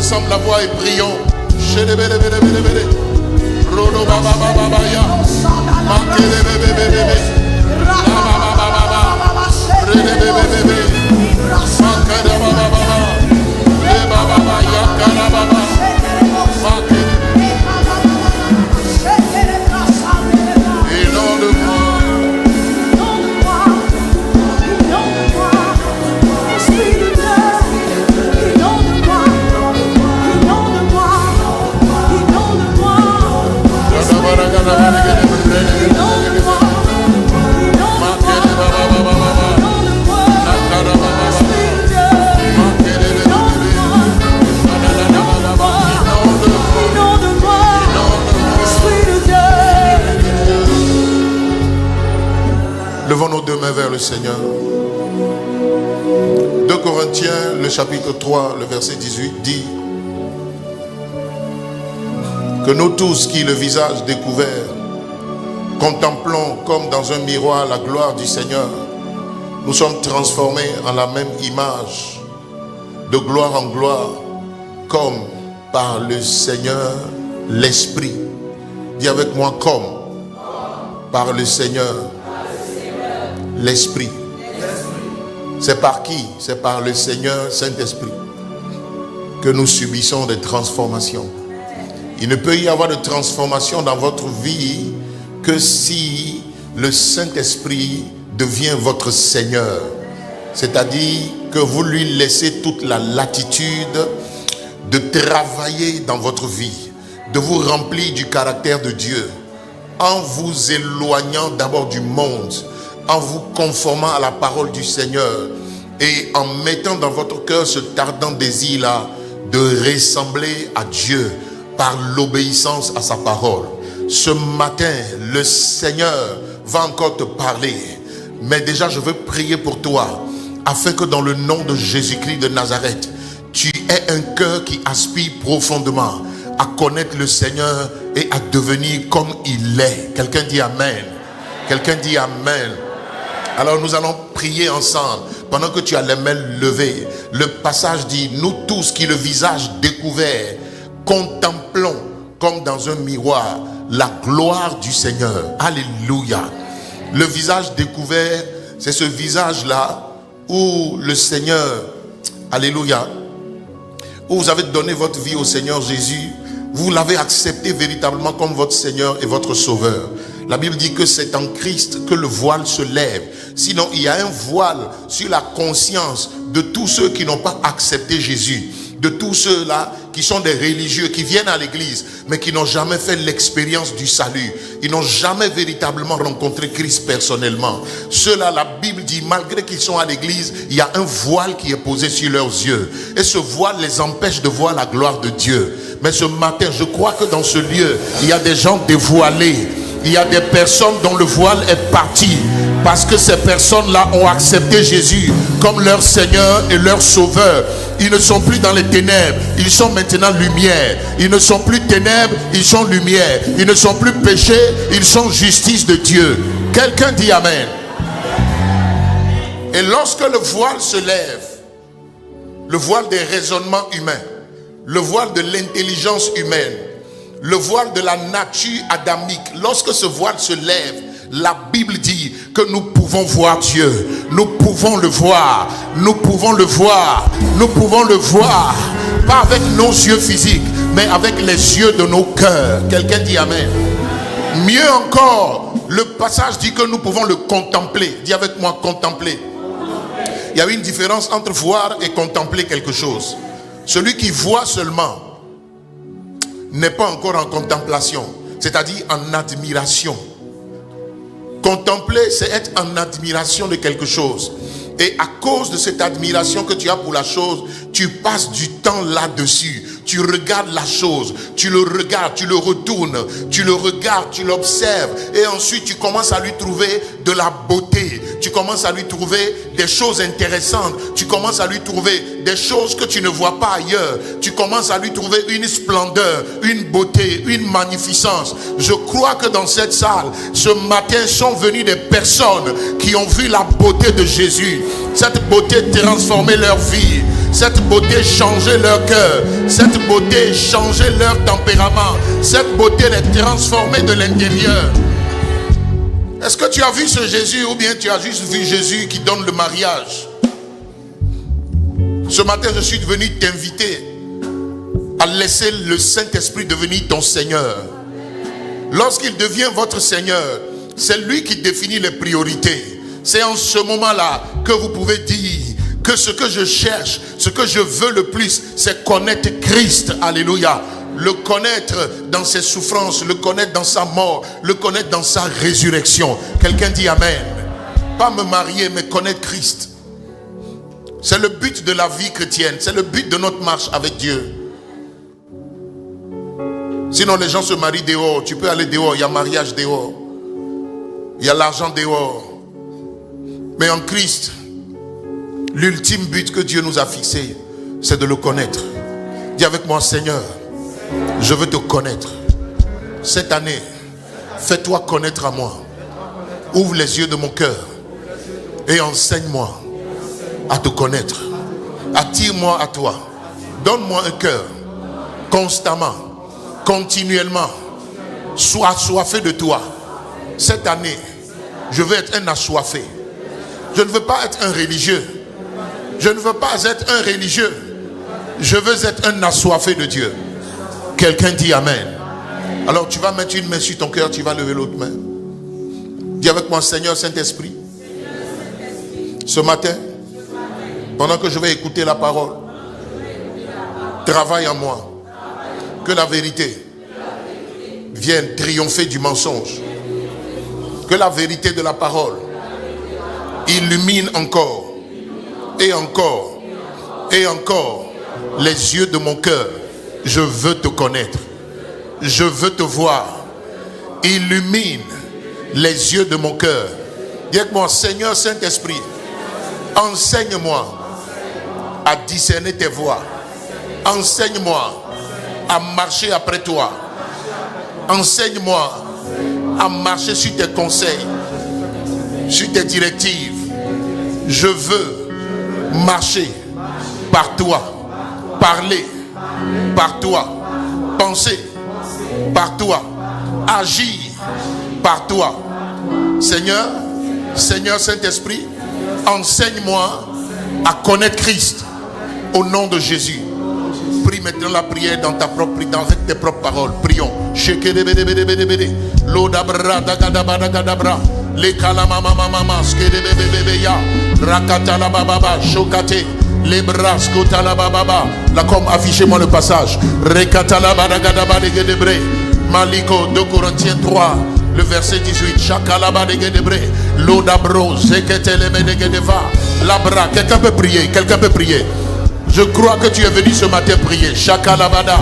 ensemble la voix et prions. Rodo baba baba baya. Makele bebe bebe. Baba baba baba. Rede bebe bebe. Makele baba baba. Le baba baba yakara baba. Makele. Et non de moi. Levons nos deux mains vers le Seigneur. 2 Corinthiens, le chapitre 3, le verset 18 dit que nous tous qui, le visage découvert, contemplons comme dans un miroir la gloire du Seigneur, nous sommes transformés en la même image, de gloire en gloire, comme par le Seigneur l'Esprit. Dis avec moi, comme par le Seigneur l'Esprit. C'est par qui? C'est par le Seigneur Saint-Esprit que nous subissons des transformations. Il ne peut y avoir de transformation dans votre vie que si le Saint-Esprit devient votre Seigneur. C'est-à-dire que vous lui laissez toute la latitude de travailler dans votre vie, de vous remplir du caractère de Dieu, en vous éloignant d'abord du monde, en vous conformant à la parole du Seigneur et en mettant dans votre cœur ce ardent désir-là de ressembler à Dieu par l'obéissance à sa parole. Ce matin, le Seigneur va encore te parler, mais déjà je veux prier pour toi afin que dans le nom de Jésus-Christ de Nazareth, tu aies un cœur qui aspire profondément à connaître le Seigneur et à devenir comme il est. Quelqu'un dit Amen. Quelqu'un dit Amen. Alors nous allons prier ensemble pendant que tu as les mains levées. Le passage dit, nous tous qui le visage découvert, contemplons comme dans un miroir la gloire du Seigneur. Alléluia. Le visage découvert, c'est ce visage-là où le Seigneur, alléluia, où vous avez donné votre vie au Seigneur Jésus. Vous l'avez accepté véritablement comme votre Seigneur et votre Sauveur. La Bible dit que c'est en Christ que le voile se lève. Sinon, il y a un voile sur la conscience de tous ceux qui n'ont pas accepté Jésus. De tous ceux-là qui sont des religieux, qui viennent à l'église, mais qui n'ont jamais fait l'expérience du salut. Ils n'ont jamais véritablement rencontré Christ personnellement. Ceux-là, la Bible dit, malgré qu'ils sont à l'église, il y a un voile qui est posé sur leurs yeux. Et ce voile les empêche de voir la gloire de Dieu. Mais ce matin, je crois que dans ce lieu, il y a des gens dévoilés. Il y a des personnes dont le voile est parti parce que ces personnes-là ont accepté Jésus comme leur Seigneur et leur Sauveur. Ils ne sont plus dans les ténèbres, ils sont maintenant lumière. Ils ne sont plus ténèbres, ils sont lumière. Ils ne sont plus péché, ils sont justice de Dieu. Quelqu'un dit Amen. Et lorsque le voile se lève, le voile des raisonnements humains, le voile de l'intelligence humaine, le voile de la nature adamique, lorsque ce voile se lève, la Bible dit que nous pouvons voir Dieu. Nous pouvons le voir. Nous pouvons le voir. Nous pouvons le voir. Pas avec nos yeux physiques, mais avec les yeux de nos cœurs. Quelqu'un dit Amen. Mieux encore, le passage dit que nous pouvons le contempler. Dis avec moi, contempler. Il y a une différence entre voir et contempler quelque chose. Celui qui voit seulement n'est pas encore en contemplation, c'est-à-dire en admiration. Contempler, c'est être en admiration de quelque chose. Et à cause de cette admiration que tu as pour la chose, tu passes du temps là-dessus. Tu regardes la chose, tu le regardes, tu le retournes, tu le regardes, tu l'observes. Et ensuite, tu commences à lui trouver de la beauté. Tu commences à lui trouver des choses intéressantes. Tu commences à lui trouver des choses que tu ne vois pas ailleurs. Tu commences à lui trouver une splendeur, une beauté, une magnificence. Je crois que dans cette salle, ce matin, sont venues des personnes qui ont vu la beauté de Jésus. Cette beauté transformait leur vie. Cette beauté changeait leur cœur. Cette beauté changeait leur tempérament. Cette beauté les transformait de l'intérieur. Est-ce que tu as vu ce Jésus ou bien tu as juste vu Jésus qui donne le mariage? Ce matin, je suis venu t'inviter à laisser le Saint-Esprit devenir ton Seigneur. Lorsqu'il devient votre Seigneur, c'est lui qui définit les priorités. C'est en ce moment-là que vous pouvez dire que ce que je cherche, ce que je veux le plus, c'est connaître Christ. Alléluia. Le connaître dans ses souffrances, le connaître dans sa mort, le connaître dans sa résurrection. Quelqu'un dit Amen. Pas me marier, mais connaître Christ. C'est le but de la vie chrétienne. C'est le but de notre marche avec Dieu. Sinon les gens se marient dehors. Tu peux aller dehors, il y a mariage dehors. Il y a l'argent dehors. Mais en Christ, l'ultime but que Dieu nous a fixé, c'est de le connaître. Dis avec moi, Seigneur, je veux te connaître. Cette année, fais-toi connaître à moi. Ouvre les yeux de mon cœur et enseigne-moi à te connaître. Attire-moi à toi. Donne-moi un cœur constamment, continuellement. Sois assoiffé de toi. Cette année, je veux être un assoiffé. Je ne veux pas être un religieux. Je ne veux pas être un religieux. Je veux être un assoiffé de Dieu. Quelqu'un dit Amen. Alors tu vas mettre une main sur ton cœur, tu vas lever l'autre main. Dis avec moi, Seigneur Saint-Esprit, ce matin, pendant que je vais écouter la parole, travaille en moi. Que la vérité vienne triompher du mensonge. Que la vérité de la parole illumine encore et encore et encore les yeux de mon cœur. Je veux te connaître. Je veux te voir. Illumine les yeux de mon cœur. Dis avec moi, Seigneur Saint-Esprit, enseigne-moi à discerner tes voies. Enseigne-moi à marcher après toi. Enseigne-moi à marcher sur tes conseils, sur tes directives. Je veux marcher par toi, parler par toi, penser par toi, agir par toi. Seigneur, Seigneur Saint-Esprit, enseigne-moi à connaître Christ au nom de Jésus. Prie maintenant la prière dans ta propre, avec tes propres paroles. Prions. L'odabra dagadabra les kalamama mama skedebebebea rakata la bababa chokate les bras kota la bababa. La com, affichez-moi le passage. Rekata la badagadaba de gedebre Maliko 2 Corinthiens 3 le verset 18. Chakalaba de gedebre l'odabro zeketeleme de gedeva labra. Quelqu'un peut prier, quelqu'un peut prier. Je crois que tu es venu ce matin prier. Chakalabada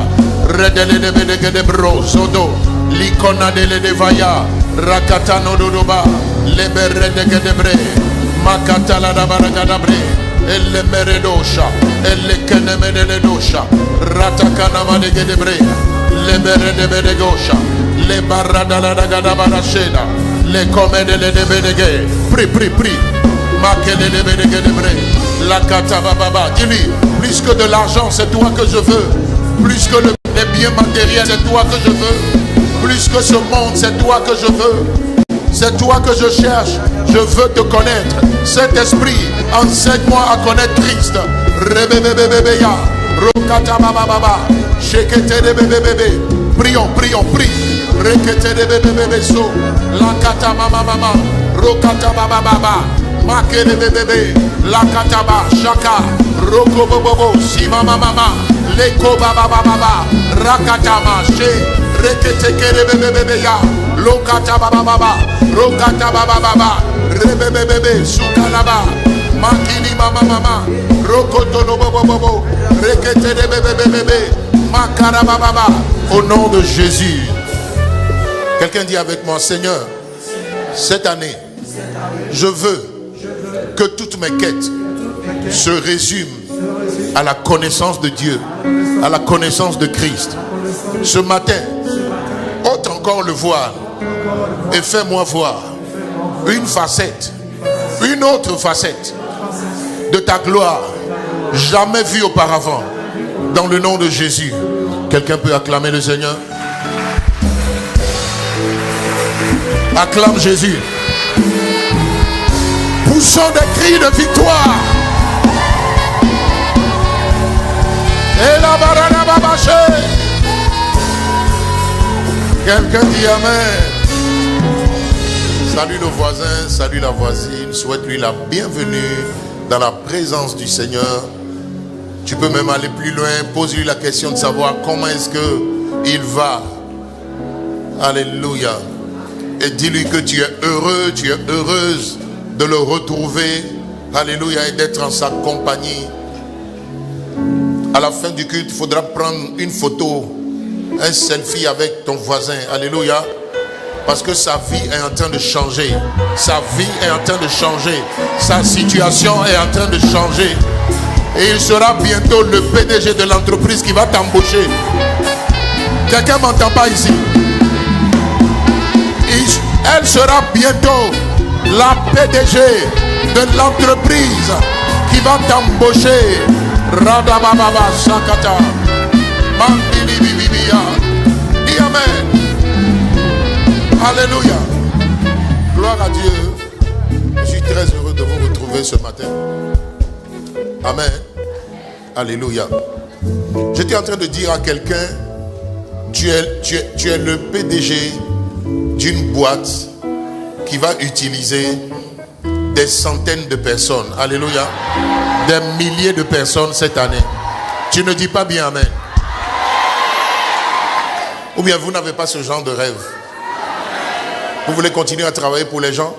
redele de gedebro zodo likona de levaya rakata no dodoba lebere de gedebre makata la baragadabre elle meredosha elle kenemene de dosha ratakana ma de gedebre lebere de bedegosha le barada la gadabara sheda le comede de bedege pri makele de bedegedebre la kataba baba. Dis-lui, plus que de l'argent, c'est toi que je veux. Plus que les biens matériels, c'est toi que je veux. Plus que ce monde, c'est toi que je veux. C'est toi que je cherche. Je veux te connaître. Saint-Esprit, enseigne-moi à connaître Christ. Rebebebebea, rokata baba baba, shekete de bebebebe. Prions, prie. Rekete de bebebebe so, la kata mama mama, rokata baba baba. Makere bebebe, la kataba, shaka, roko bobobo, sima mama, leko baba baba, rakatama, she, rekete kere bebebe ya, lokata baba baba, rokata baba baba, rebebebe, sukalaba, makini mama, rokoto no bobobo, rekete de bebebe, makara baba, au nom de Jésus. Quelqu'un dit avec moi, Seigneur, cette année, je veux que toutes mes quêtes se résument à la connaissance de Dieu, à la connaissance de Christ. Ce matin, ôte encore le voile et fais-moi voir une autre facette de ta gloire jamais vu auparavant. Dans le nom de Jésus. Quelqu'un peut acclamer le Seigneur? Acclame Jésus. Poussons des cris de victoire. Et la barana babaché. Quelqu'un dit amen. Salue le voisin, salue la voisine. Souhaite-lui la bienvenue dans la présence du Seigneur. Tu peux même aller plus loin. Pose-lui la question de savoir comment est-ce qu'il va. Alléluia. Et dis-lui que tu es heureux, tu es heureuse de le retrouver. Alléluia. Et d'être en sa compagnie. À la fin du culte, il faudra prendre une photo, un selfie avec ton voisin. Alléluia. Parce que sa vie est en train de changer. Sa vie est en train de changer. Sa situation est en train de changer. Et il sera bientôt le PDG de l'entreprise qui va t'embaucher. Quelqu'un ne m'entend pas ici? Elle sera bientôt la PDG de l'entreprise qui va t'embaucher. Radababa Sakata. Mandilibibibia. Dis amen. Alléluia. Gloire à Dieu. Je suis très heureux de vous retrouver ce matin. Amen. Alléluia. J'étais en train de dire à quelqu'un, tu es le PDG d'une boîte qui va utiliser des centaines de personnes. Alléluia. Des milliers de personnes cette année. Tu ne dis pas bien amen. Ou bien vous n'avez pas ce genre de rêve. Vous voulez continuer à travailler pour les gens?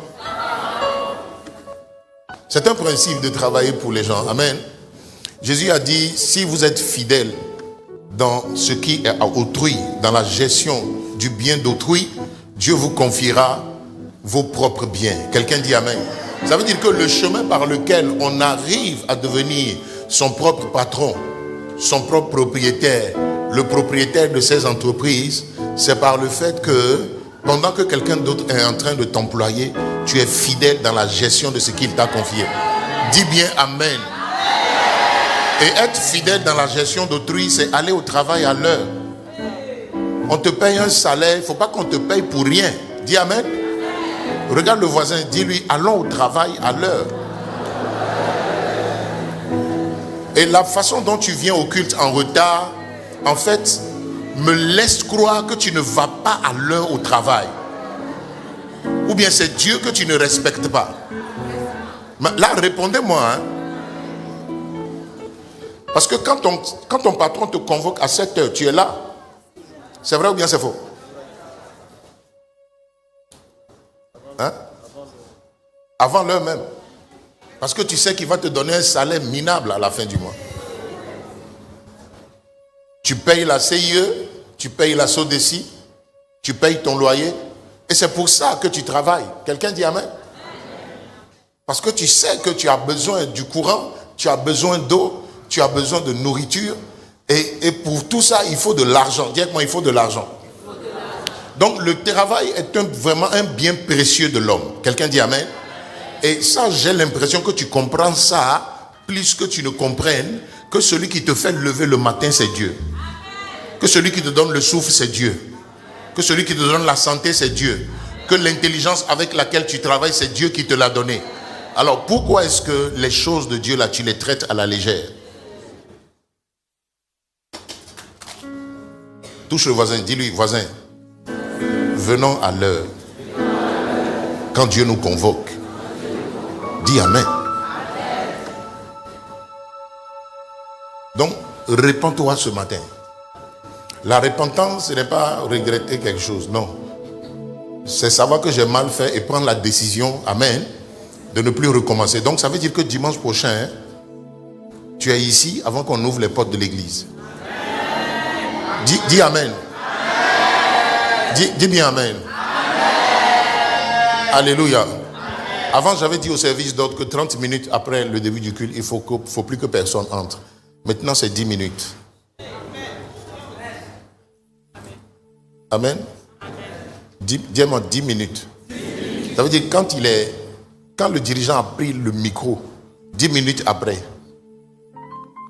C'est un principe de travailler pour les gens. Amen. Jésus a dit, si vous êtes fidèles dans ce qui est à autrui, dans la gestion du bien d'autrui, Dieu vous confiera vos propres biens. Quelqu'un dit amen. Ça veut dire que le chemin par lequel on arrive à devenir son propre patron, son propre propriétaire, le propriétaire de ses entreprises, c'est par le fait que pendant que quelqu'un d'autre est en train de t'employer, tu es fidèle dans la gestion de ce qu'il t'a confié. Dis bien amen. Et être fidèle dans la gestion d'autrui, c'est aller au travail à l'heure. On te paye un salaire, il ne faut pas qu'on te paye pour rien. Dis amen. Regarde le voisin, dis-lui, allons au travail à l'heure. Et la façon dont tu viens au culte en retard, en fait, me laisse croire que tu ne vas pas à l'heure au travail. Ou bien c'est Dieu que tu ne respectes pas. Mais là, répondez-moi. Hein. Parce que quand ton patron te convoque à 7 heures, tu es là. C'est vrai ou bien c'est faux? Hein? Avant l'heure même. Parce que tu sais qu'il va te donner un salaire minable à la fin du mois. Tu payes la CIE, tu payes la SODECI, tu payes ton loyer. Et c'est pour ça que tu travailles. Quelqu'un dit amen? Parce que tu sais que tu as besoin du courant, tu as besoin d'eau, tu as besoin de nourriture. Et pour tout ça, il faut de l'argent. Dis moi, il faut de l'argent. Donc le travail est vraiment un bien précieux de l'homme. Quelqu'un dit amen? Et ça, j'ai l'impression que tu comprends ça plus que tu ne comprennes que celui qui te fait lever le matin, c'est Dieu. Que celui qui te donne le souffle, c'est Dieu. Que celui qui te donne la santé, c'est Dieu. Que l'intelligence avec laquelle tu travailles, c'est Dieu qui te l'a donné. Alors pourquoi est-ce que les choses de Dieu là, tu les traites à la légère? Touche le voisin, dis-lui, voisin, venons à l'heure. Quand Dieu nous convoque, dis amen. Donc, répands-toi ce matin. La repentance, ce n'est pas regretter quelque chose, non. C'est savoir que j'ai mal fait et prendre la décision, amen, de ne plus recommencer. Donc, ça veut dire que dimanche prochain, tu es ici avant qu'on ouvre les portes de l'église. Dis amen. Dis bien amen. Alléluia. Avant, j'avais dit au service d'ordre que 30 minutes après le début du culte, il ne faut plus que personne entre. Maintenant, c'est 10 minutes. Amen. Dis-moi 10 minutes. Ça veut dire quand le dirigeant a pris le micro, 10 minutes après,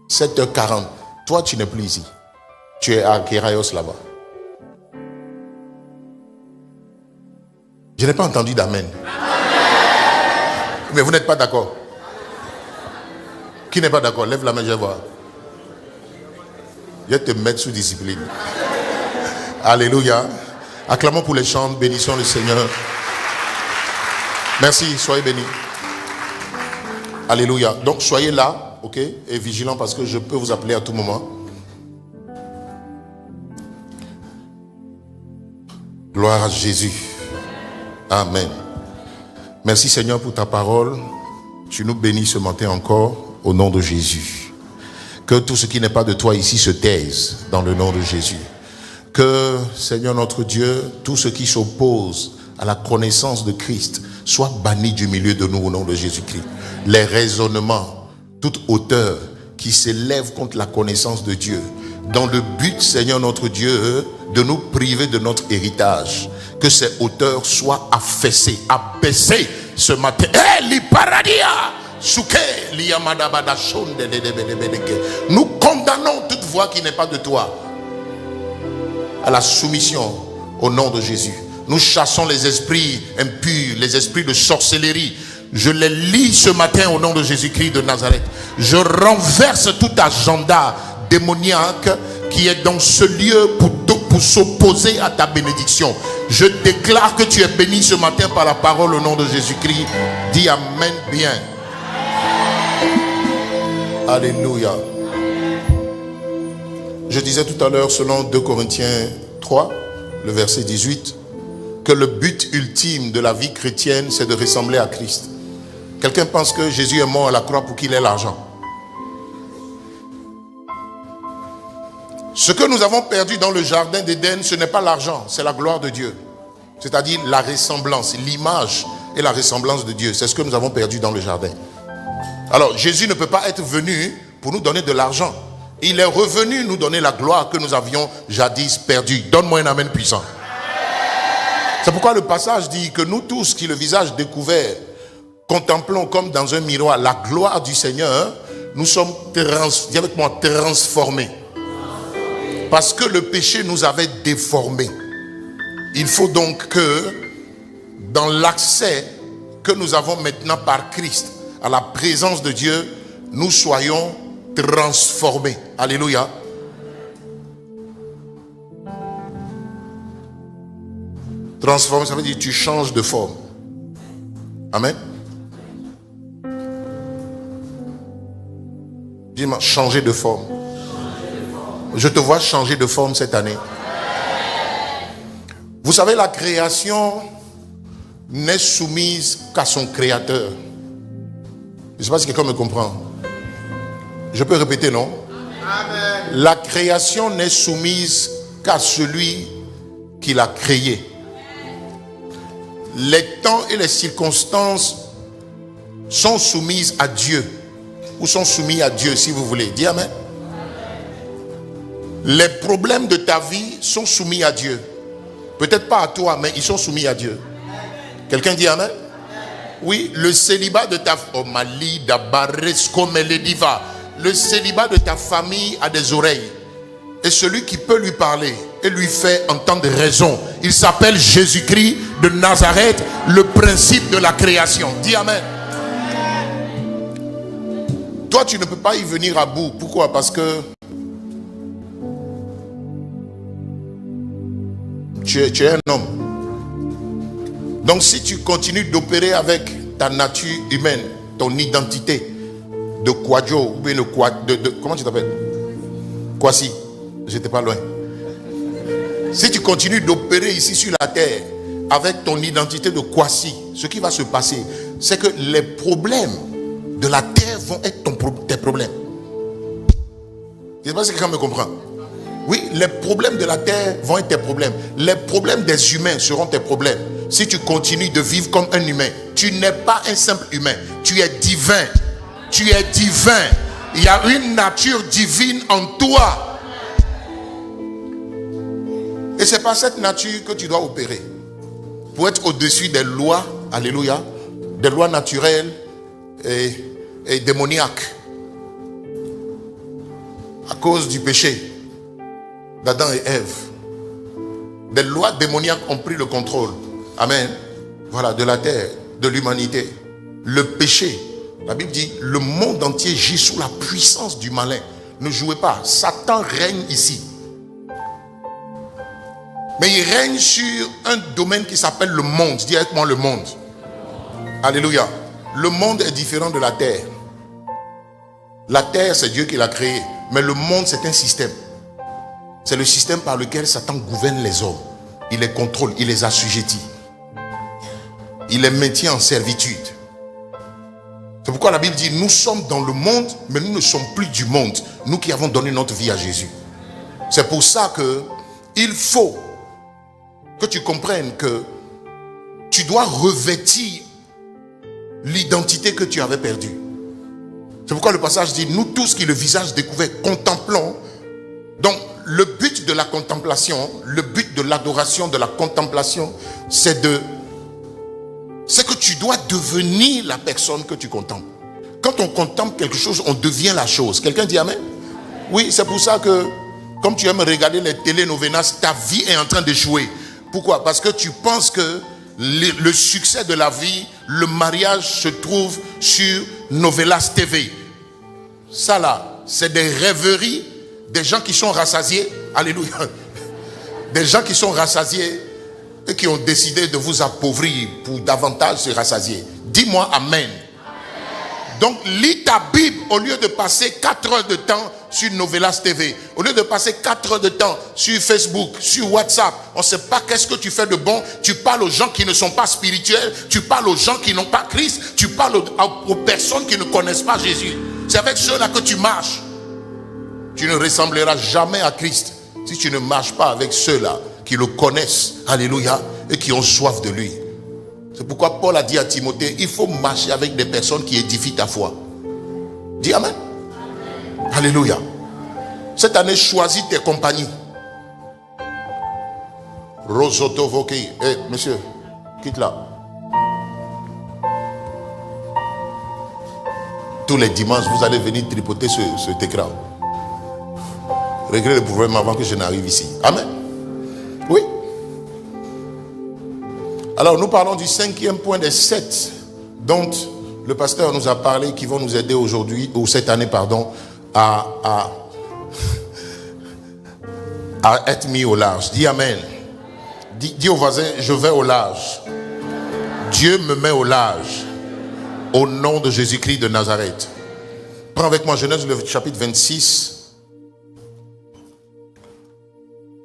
7h40. Toi, tu n'es plus ici. Tu es à Keraios là-bas. Je n'ai pas entendu d'amen. Mais vous n'êtes pas d'accord. Qui n'est pas d'accord? Lève la main, je vais voir. Je vais te mettre sous discipline. Alléluia. Acclamons pour les chants, bénissons le Seigneur. Merci, soyez bénis. Alléluia. Donc soyez là, ok, et vigilants parce que je peux vous appeler à tout moment. Gloire à Jésus. Amen. Merci Seigneur pour ta parole. Tu nous bénis ce matin encore au nom de Jésus. Que tout ce qui n'est pas de toi ici se taise dans le nom de Jésus. Que Seigneur notre Dieu, tout ce qui s'oppose à la connaissance de Christ soit banni du milieu de nous au nom de Jésus-Christ. Les raisonnements, toute hauteur qui s'élève contre la connaissance de Dieu, dans le but, Seigneur notre Dieu, de nous priver de notre héritage. Que ces hauteurs soient affaissées, abaissées ce matin. Nous condamnons toute voix qui n'est pas de toi à la soumission au nom de Jésus. Nous chassons les esprits impurs, les esprits de sorcellerie. Je les lis ce matin au nom de Jésus-Christ de Nazareth. Je renverse tout agenda démoniaque qui est dans ce lieu pour s'opposer à ta bénédiction. Je déclare que tu es béni ce matin par la parole au nom de Jésus-Christ. Dis Amen bien. Alléluia. Je disais tout à l'heure selon 2 Corinthiens 3, le verset 18, que le but ultime de la vie chrétienne, c'est de ressembler à Christ. Quelqu'un pense que Jésus est mort à la croix pour qu'il ait l'argent. Ce que nous avons perdu dans le jardin d'Éden, ce n'est pas l'argent, c'est la gloire de Dieu. C'est-à-dire la ressemblance, l'image et la ressemblance de Dieu. C'est ce que nous avons perdu dans le jardin. Alors, Jésus ne peut pas être venu pour nous donner de l'argent. Il est revenu nous donner la gloire que nous avions jadis perdue. Donne-moi un amen puissant. C'est pourquoi le passage dit que nous tous qui le visage découvert, contemplons comme dans un miroir la gloire du Seigneur, nous sommes transformés. Parce que le péché nous avait déformés. Il faut donc que dans l'accès que nous avons maintenant par Christ à la présence de Dieu, nous soyons transformés. Alléluia. Transformé, ça veut dire que tu changes de forme. Amen. Dis-moi, changer de forme. Je te vois changer de forme cette année. Vous savez, la création n'est soumise qu'à son créateur. Je ne sais pas si quelqu'un me comprend. Je peux répéter, non? Amen. La création n'est soumise qu'à celui qui l'a créée. Les temps et les circonstances sont soumises à Dieu. Ou sont soumis à Dieu, si vous voulez. Dis Amen. Les problèmes de ta vie sont soumis à Dieu. Peut-être pas à toi, mais ils sont soumis à Dieu. Quelqu'un dit Amen? Oui, le célibat de ta le célibat de ta famille a des oreilles. Et celui qui peut lui parler et lui fait entendre raison, il s'appelle Jésus-Christ de Nazareth, le principe de la création. Dis Amen. Toi, tu ne peux pas y venir à bout. Pourquoi? Parce que tu es un homme. Donc si tu continues d'opérer avec ta nature humaine, ton identité de Kwadjo, ou bien comment tu t'appelles? Kwasi, j'étais pas loin. Si tu continues d'opérer ici sur la terre avec ton identité de Kwasi, ce qui va se passer, c'est que les problèmes de la terre vont être tes problèmes. Je ne sais pas si quelqu'un me comprend. Oui, les problèmes de la terre vont être tes problèmes. Les problèmes des humains seront tes problèmes. Si tu continues de vivre comme un humain, tu n'es pas un simple humain. Tu es divin. Tu es divin. Il y a une nature divine en toi. Et c'est par cette nature que tu dois opérer. Pour être au-dessus des lois, alléluia, des lois naturelles et démoniaques. À cause du péché d'Adam et Ève, des lois démoniaques ont pris le contrôle. Amen. Voilà, de la terre, de l'humanité. Le péché, la Bible dit, le monde entier gît sous la puissance du malin. Ne jouez pas, Satan règne ici. Mais il règne sur un domaine qui s'appelle le monde. Dis avec moi le monde. Alléluia. Le monde est différent de la terre. La terre, c'est Dieu qui l'a créé. Mais le monde, c'est un système. C'est le système par lequel Satan gouverne les hommes. Il les contrôle, il les assujettit. Il les maintient en servitude. C'est pourquoi la Bible dit, nous sommes dans le monde, mais nous ne sommes plus du monde. Nous qui avons donné notre vie à Jésus. C'est pour ça que il faut que tu comprennes que tu dois revêtir l'identité que tu avais perdue. C'est pourquoi le passage dit, nous tous qui le visage découvert contemplons. Donc le but de la contemplation, le but de l'adoration, de la contemplation, c'est que tu dois devenir la personne que tu contemples. Quand on contemple quelque chose, on devient la chose. Quelqu'un dit amen? Oui, c'est pour ça que, comme tu aimes regarder les telenovelas, ta vie est en train d'échouer. Pourquoi? Parce que tu penses que le succès de la vie, le mariage se trouve sur Novelas TV. Ça là, c'est des rêveries des gens qui sont rassasiés. Alléluia. Des gens qui sont rassasiés et qui ont décidé de vous appauvrir pour davantage se rassasier. Dis-moi amen. Donc lis ta Bible au lieu de passer 4 heures de temps sur Novelas TV. Au lieu de passer 4 heures de temps sur Facebook, sur WhatsApp. On ne sait pas qu'est-ce que tu fais de bon. Tu parles aux gens qui ne sont pas spirituels. Tu parles aux gens qui n'ont pas Christ. Tu parles aux personnes qui ne connaissent pas Jésus. C'est avec ceux-là que tu marches. Tu ne ressembleras jamais à Christ si tu ne marches pas avec ceux-là qui le connaissent. Alléluia. Et qui ont soif de lui. C'est pourquoi Paul a dit à Timothée, il faut marcher avec des personnes qui édifient ta foi. Dis amen. Amen. Alléluia. Cette année, choisis tes compagnies. Rosoto Voki. Monsieur, quitte là. Tous les dimanches, vous allez venir tripoter cet écran. Réglez le problème avant que je n'arrive ici. Amen. Oui. Alors nous parlons du 5e point des 7 dont le pasteur nous a parlé, qui vont nous aider aujourd'hui, ou cette année pardon, à être mis au large. Dis amen. Dis au voisin, je vais au large. Dieu me met au large. Au nom de Jésus-Christ de Nazareth. Prends avec moi Genèse le chapitre 26.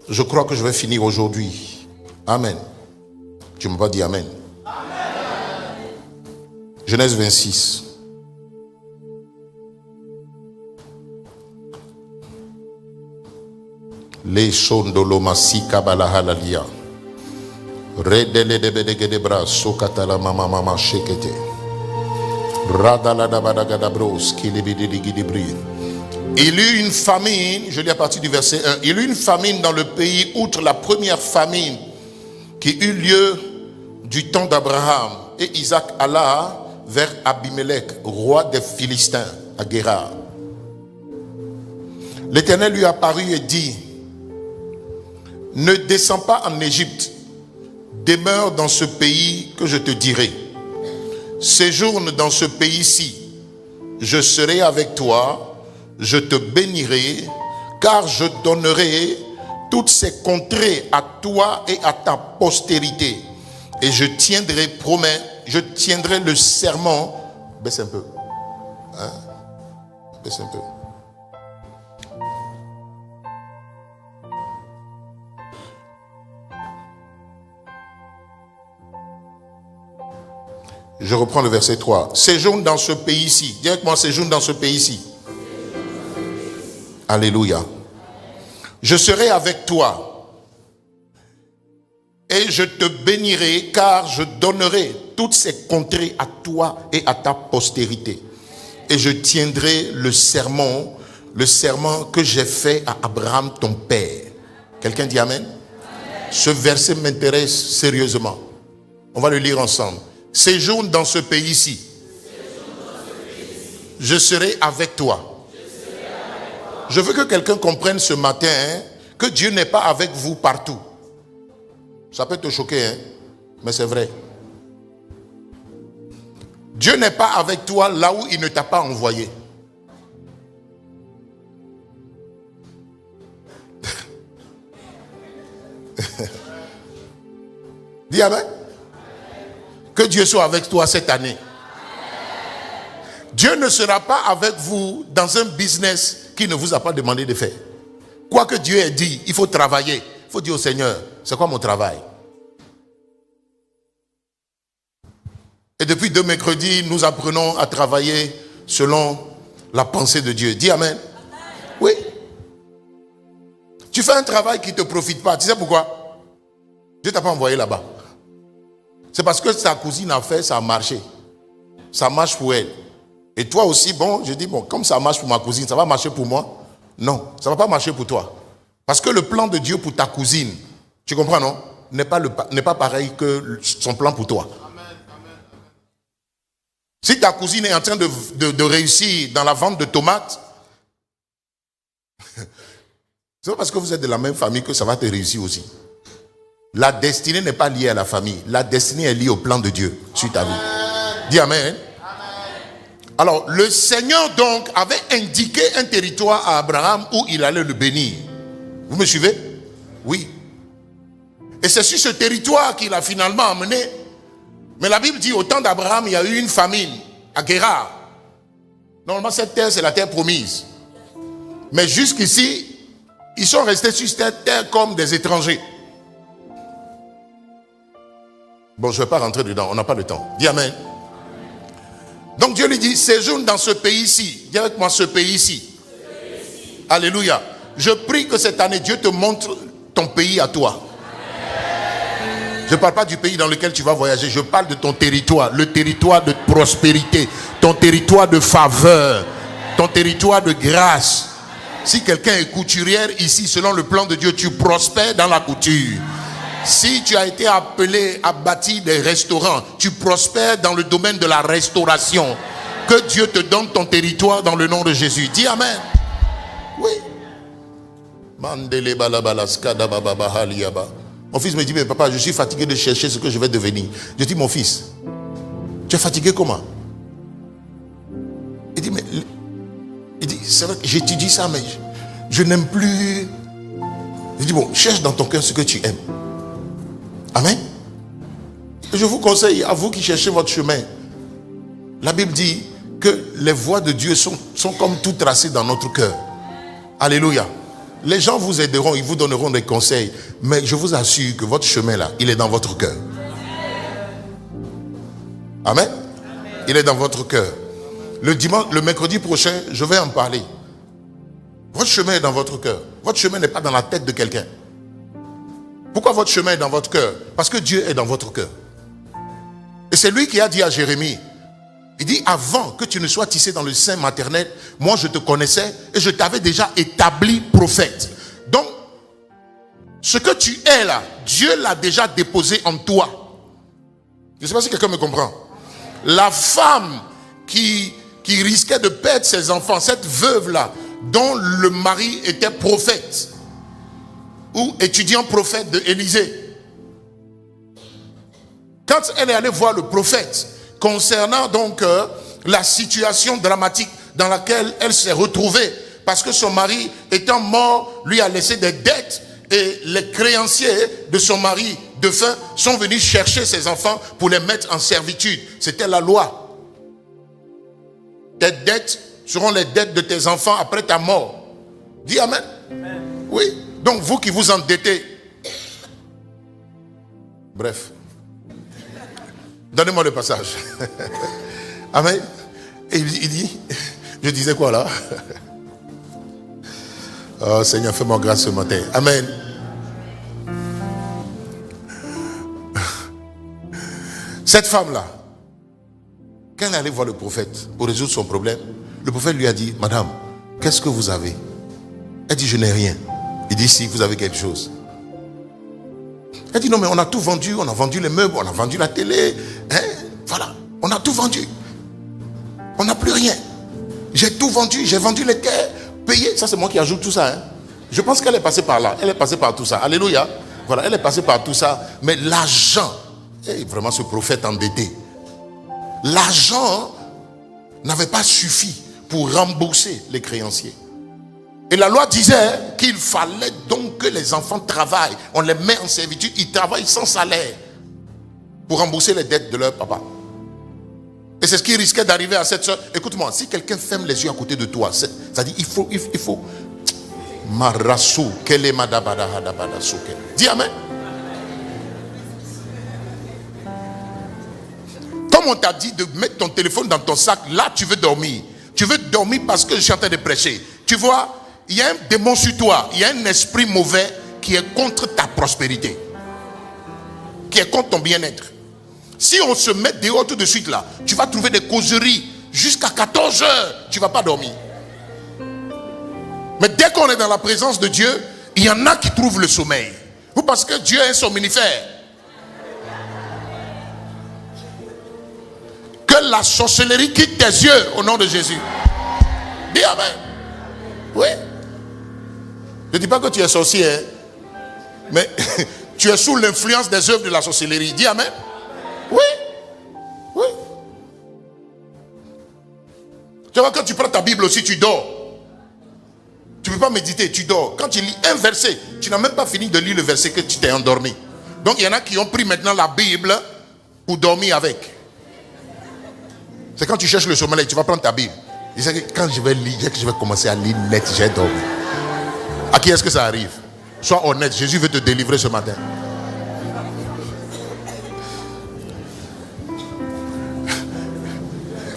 Je crois que je vais finir aujourd'hui. Amen. Tu ne m'as pas dit amen. Amen. Genèse 26. Les shondolomasi kabalahalalia. Redele de bedegedebra sokatala mama mama shekete. Radaladabadagadabros kilibidiligidibri. Il eut une famine, je lis à partir du verset 1. Il eut une famine dans le pays, outre la première famine qui eut lieu du temps d'Abraham. Et Isaac alla vers Abimelech, roi des Philistins, à Guérar. L'Éternel lui apparut et dit, ne descends pas en Égypte, demeure dans ce pays que je te dirai. Séjourne dans ce pays-ci, je serai avec toi, je te bénirai, car je donnerai toutes ces contrées à toi et à ta postérité. Et je tiendrai, promets, je tiendrai le serment. Baisse un peu. Hein? Baisse un peu. Je reprends le verset 3. Séjourne dans ce pays-ci. Dis avec moi, séjourne dans ce pays-ci. Alléluia. Je serai avec toi. Et je te bénirai, car je donnerai toutes ces contrées à toi et à ta postérité. Et je tiendrai le serment que j'ai fait à Abraham ton père. Quelqu'un dit amen? Ce verset m'intéresse sérieusement. On va le lire ensemble. Séjourne dans ce pays-ci. Je serai avec toi. je veux que quelqu'un comprenne ce matin que Dieu n'est pas avec vous partout. Ça peut te choquer, mais c'est vrai. Dieu n'est pas avec toi là où il ne t'a pas envoyé. Dis amen. Que Dieu soit avec toi cette année. Dieu ne sera pas avec vous dans un business qu'il ne vous a pas demandé de faire. Quoi que Dieu ait dit, il faut travailler. Il faut dire au Seigneur, c'est quoi mon travail? Et depuis 2 mercredis, nous apprenons à travailler selon la pensée de Dieu. Dis amen. Oui. Tu fais un travail qui ne te profite pas. Tu sais pourquoi? Dieu ne t'a pas envoyé là-bas. C'est parce que sa cousine a fait, ça a marché. Ça marche pour elle. Et toi aussi, bon, je dis, bon, comme ça marche pour ma cousine, ça va marcher pour moi? Non, ça ne va pas marcher pour toi. Parce que le plan de Dieu pour ta cousine, tu comprends, non? N'est pas pareil que son plan pour toi. Si ta cousine est en train de réussir dans la vente de tomates, c'est pas parce que vous êtes de la même famille que ça va te réussir aussi. La destinée n'est pas liée à la famille. La destinée est liée au plan de Dieu sur ta vie. Dis amen. Alors, le Seigneur donc avait indiqué un territoire à Abraham où il allait le bénir. Vous me suivez? Oui. Et c'est sur ce territoire qu'il a finalement amené. Mais la Bible dit, au temps d'Abraham, il y a eu une famine à Guérar. Normalement, cette terre, c'est la terre promise. Mais jusqu'ici, ils sont restés sur cette terre comme des étrangers. Bon, je ne vais pas rentrer dedans, on n'a pas le temps. Dis amen. Donc Dieu lui dit, séjourne dans ce pays-ci. Dis avec moi, ce pays-ci. Alléluia. Je prie que cette année, Dieu te montre ton pays à toi. Je ne parle pas du pays dans lequel tu vas voyager. Je parle de ton territoire. Le territoire de prospérité. Ton territoire de faveur. Ton territoire de grâce. Si quelqu'un est couturière ici, selon le plan de Dieu, tu prospères dans la couture. Si tu as été appelé à bâtir des restaurants, tu prospères dans le domaine de la restauration. Que Dieu te donne ton territoire dans le nom de Jésus. Dis amen. Oui. Mon fils me dit, mais papa, je suis fatigué de chercher ce que je vais devenir. Je dis, mon fils, tu es fatigué comment? Il dit, mais... Il dit, c'est vrai que j'étudie ça, mais je n'aime plus. Je dis, bon, cherche dans ton cœur ce que tu aimes. Amen. Et je vous conseille, à vous qui cherchez votre chemin, la Bible dit que les voies de Dieu sont comme tout tracées dans notre cœur. Alléluia. Les gens vous aideront, ils vous donneront des conseils, mais je vous assure que votre chemin là, il est dans votre cœur. Amen. Il est dans votre cœur. Le mercredi prochain, je vais en parler. Votre chemin est dans votre cœur. Votre chemin n'est pas dans la tête de quelqu'un. Pourquoi votre chemin est dans votre cœur? Parce que Dieu est dans votre cœur. Et c'est lui qui a dit à Jérémie, il dit, avant que tu ne sois tissé dans le sein maternel, moi je te connaissais et je t'avais déjà établi prophète. Donc, ce que tu es là, Dieu l'a déjà déposé en toi. Je ne sais pas si quelqu'un me comprend. La femme qui risquait de perdre ses enfants, cette veuve-là, dont le mari était prophète, ou étudiant prophète de Élysée. Quand elle est allée voir le prophète, concernant donc la situation dramatique dans laquelle elle s'est retrouvée, parce que son mari étant mort, lui a laissé des dettes, et les créanciers de son mari défunt sont venus chercher ses enfants pour les mettre en servitude. C'était la loi. Tes dettes seront les dettes de tes enfants après ta mort. Dis amen. Amen. Oui. Donc vous qui vous endettez. Bref. Donnez-moi le passage. Amen. Et il dit, je disais quoi là? Oh Seigneur, fais-moi grâce ce matin. Amen. Cette femme-là, quand elle est allée voir le prophète pour résoudre son problème, le prophète lui a dit, madame, qu'est-ce que vous avez? Elle dit, je n'ai rien. Il dit, si, vous avez quelque chose. Elle dit, non, mais on a tout vendu. On a vendu les meubles, on a vendu la télé. Hein? Voilà, on a tout vendu. On n'a plus rien. J'ai tout vendu, j'ai vendu les terres, payer, ça c'est moi qui ajoute tout ça. Je pense qu'elle est passée par là, elle est passée par tout ça. Alléluia. Voilà, elle est passée par tout ça. Mais l'argent, vraiment ce prophète endetté, l'argent n'avait pas suffi pour rembourser les créanciers. Et la loi disait qu'il fallait donc que les enfants travaillent. On les met en servitude, ils travaillent sans salaire pour rembourser les dettes de leur papa. Et c'est ce qui risquait d'arriver à cette soeur. Écoute-moi, si quelqu'un ferme les yeux à côté de toi, ça dit il faut. Marasu, kele madabada hadabada souke. Dis amen. Comme on t'a dit de mettre ton téléphone dans ton sac, là tu veux dormir. Tu veux dormir parce que je suis en train de prêcher. Tu vois, il y a un démon sur toi, il y a un esprit mauvais qui est contre ta prospérité, qui est contre ton bien-être. Si on se met dehors tout de suite là, tu vas trouver des causeries jusqu'à 14 heures, tu ne vas pas dormir. Mais dès qu'on est dans la présence de Dieu, il y en a qui trouvent le sommeil. Ou parce que Dieu est un somnifère. Que la sorcellerie quitte tes yeux au nom de Jésus. Dis amen. Oui. Je ne dis pas que tu es sorcier, mais tu es sous l'influence des œuvres de la sorcellerie. Dis amen. Oui. Oui. Tu vois, quand tu prends ta Bible aussi, tu dors. Tu ne peux pas méditer, tu dors. Quand tu lis un verset, tu n'as même pas fini de lire le verset que tu t'es endormi. Donc il y en a qui ont pris maintenant la Bible pour dormir avec. C'est quand tu cherches le sommeil, tu vas prendre ta Bible. Je sais que quand je vais lire, que je vais commencer à lire net, j'ai dormi. À qui est-ce que ça arrive? Sois honnête, Jésus veut te délivrer ce matin.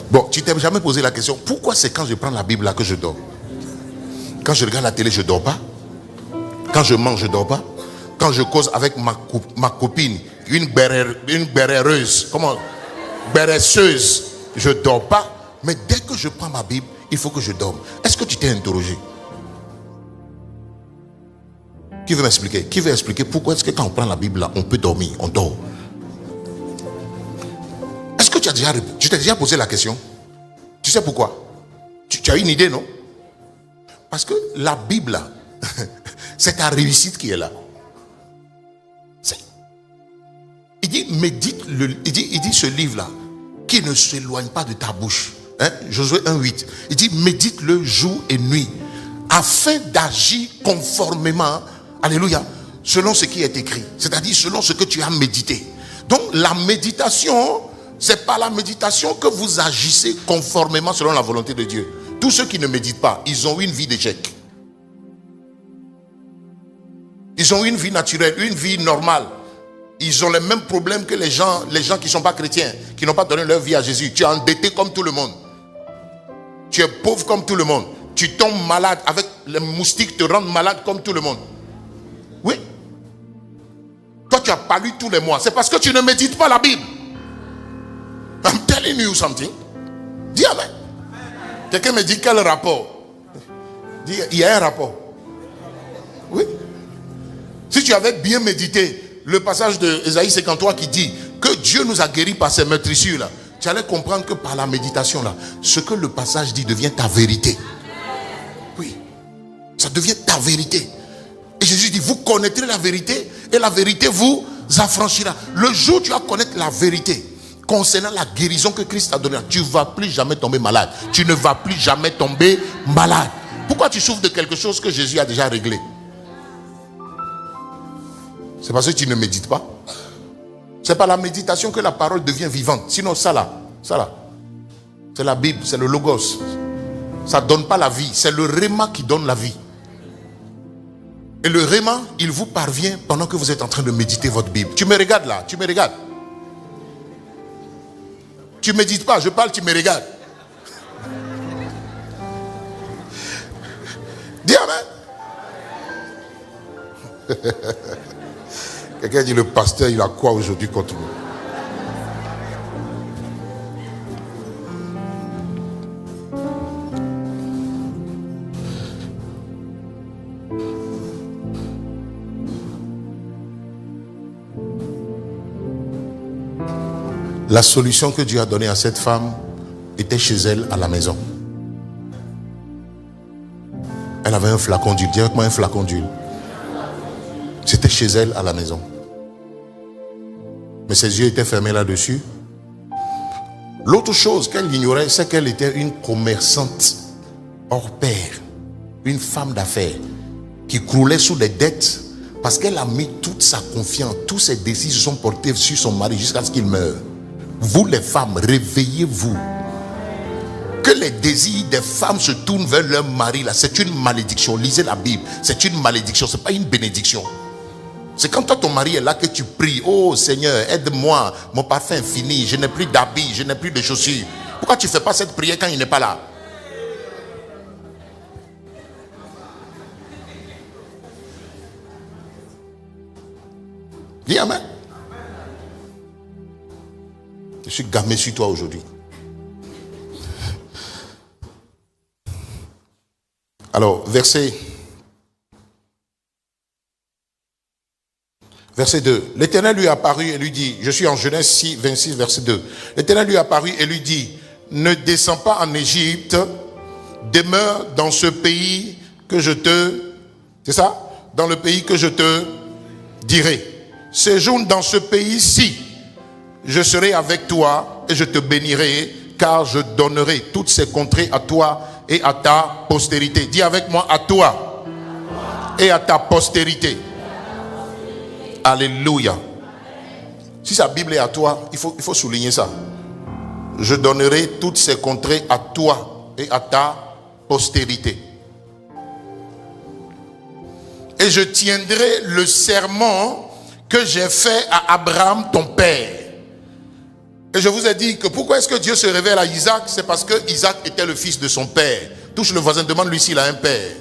Bon, tu t'es jamais posé la question, pourquoi c'est quand je prends la Bible là que je dors? Quand je regarde la télé, je ne dors pas. Quand je mange, je ne dors pas. Quand je cause avec ma copine, une béréreuse, béresseuse, je ne dors pas. Mais dès que je prends ma Bible, il faut que je dorme. Est-ce que tu t'es interrogé? Qui veut m'expliquer? Qui veut expliquer pourquoi est-ce que quand on prend la Bible là, on peut dormir, on dort? Est-ce que tu t'es déjà posé la question? Tu sais pourquoi? Tu as une idée, non? Parce que la Bible là, c'est ta réussite qui est là. Il dit, médite, il dit ce livre là, qui ne s'éloigne pas de ta bouche. Josué 1:8. Il dit, médite-le jour et nuit, afin d'agir conformément, alléluia, selon ce qui est écrit. C'est-à-dire selon ce que tu as médité. Donc la méditation, c'est pas la méditation que vous agissez conformément selon la volonté de Dieu. Tous ceux qui ne méditent pas, ils ont une vie d'échec. Ils ont une vie naturelle, une vie normale. Ils ont les mêmes problèmes que les gens qui ne sont pas chrétiens, qui n'ont pas donné leur vie à Jésus. Tu es endetté comme tout le monde. Tu es pauvre comme tout le monde. Tu tombes malade, avec les moustiques te rendent malade comme tout le monde. Oui. Toi, tu n'as pas lu tous les mois. C'est parce que tu ne médites pas la Bible. I'm telling you something. Dis amen. Quelqu'un me dit quel rapport? Dis, il y a un rapport. Oui. Si tu avais bien médité le passage de Ésaïe 53 qui dit que Dieu nous a guéris par ces meurtrissures là, tu allais comprendre que par la méditation là, ce que le passage dit devient ta vérité. Oui. Ça devient ta vérité. Et Jésus dit, vous connaîtrez la vérité et la vérité vous affranchira. Le jour où tu vas connaître la vérité concernant la guérison que Christ a donnée, tu ne vas plus jamais tomber malade. Tu ne vas plus jamais tomber malade. Pourquoi tu souffres de quelque chose que Jésus a déjà réglé? C'est parce que tu ne médites pas. C'est par la méditation que la parole devient vivante. Sinon ça là, c'est la Bible, c'est le logos. Ça ne donne pas la vie. C'est le réma qui donne la vie. Et le réma, il vous parvient pendant que vous êtes en train de méditer votre Bible. Tu me regardes là, tu me regardes. Tu ne médites pas, je parle, tu me regardes. Dis amen. Quelqu'un dit, le pasteur, il a quoi aujourd'hui contre nous? La solution que Dieu a donnée à cette femme était chez elle à la maison. Elle avait un flacon d'huile. Dis avec moi, un flacon d'huile. C'était chez elle à la maison. Mais ses yeux étaient fermés là-dessus. L'autre chose qu'elle ignorait, c'est qu'elle était une commerçante hors pair. Une femme d'affaires qui croulait sous des dettes parce qu'elle a mis toute sa confiance, tous ses désirs se sont portés sur son mari jusqu'à ce qu'il meure. Vous les femmes, réveillez-vous. Que les désirs des femmes se tournent vers leur mari, là, c'est une malédiction. Lisez la Bible, c'est une malédiction, c'est pas une bénédiction. C'est quand toi ton mari est là que tu pries. Oh Seigneur, aide-moi, mon parfum est fini, je n'ai plus d'habits, je n'ai plus de chaussures. Pourquoi tu ne fais pas cette prière quand il n'est pas là? Dis amen. Je suis gamé sur toi aujourd'hui. Alors, verset 2. L'Éternel lui apparut et lui dit, je suis en Genèse 6, 26, verset 2. L'Éternel lui apparut et lui dit, ne descends pas en Égypte, demeure dans ce pays que je te... C'est ça? Dans le pays que je te dirai. Séjourne dans ce pays-ci. Je serai avec toi et je te bénirai, car je donnerai toutes ces contrées à toi et à ta postérité. Dis avec moi, à toi et à ta postérité. Alléluia. Si sa Bible est à toi, il faut souligner ça. Je donnerai toutes ces contrées à toi et à ta postérité. Et je tiendrai le serment que j'ai fait à Abraham ton père. Et je vous ai dit que pourquoi est-ce que Dieu se révèle à Isaac? C'est parce que Isaac était le fils de son père. Touche le voisin, demande-lui s'il a un père.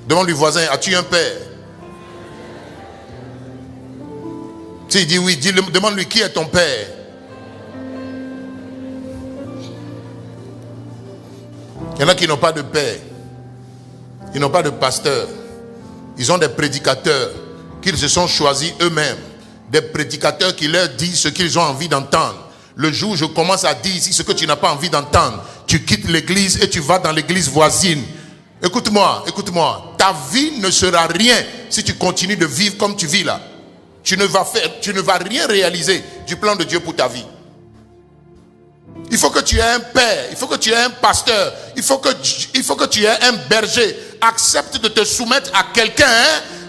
Demande-lui voisin, as-tu un père? S'il dit oui, demande-lui qui est ton père. Il y en a qui n'ont pas de père. Ils n'ont pas de pasteur. Ils ont des prédicateurs qu'ils se sont choisis eux-mêmes. Des prédicateurs qui leur disent ce qu'ils ont envie d'entendre. Le jour où je commence à dire ici ce que tu n'as pas envie d'entendre, tu quittes l'église et tu vas dans l'église voisine. Écoute-moi, écoute-moi. Ta vie ne sera rien si tu continues de vivre comme tu vis là. Tu ne vas rien réaliser du plan de Dieu pour ta vie. Il faut que tu aies un père, il faut que tu aies un pasteur, il faut que tu aies un berger. Accepte de te soumettre à quelqu'un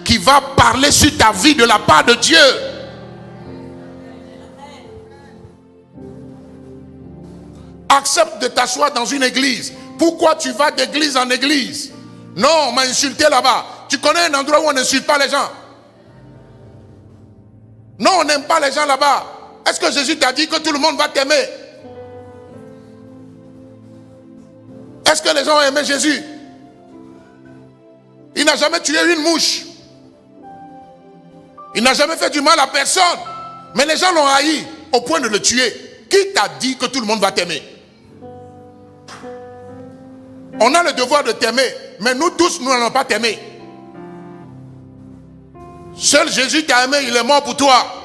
qui va parler sur ta vie de la part de Dieu. Accepte de t'asseoir dans une église. Pourquoi tu vas d'église en église? Non, on m'a insulté là-bas. Tu connais un endroit où on n'insulte pas les gens? Non, on n'aime pas les gens là-bas. Est-ce que Jésus t'a dit que tout le monde va t'aimer? Est-ce que les gens ont aimé Jésus? Il n'a jamais tué une mouche. Il n'a jamais fait du mal à personne. Mais les gens l'ont haï au point de le tuer. Qui t'a dit que tout le monde va t'aimer? On a le devoir de t'aimer. Mais nous tous, nous n'allons pas t'aimer. Seul Jésus t'a aimé, il est mort pour toi.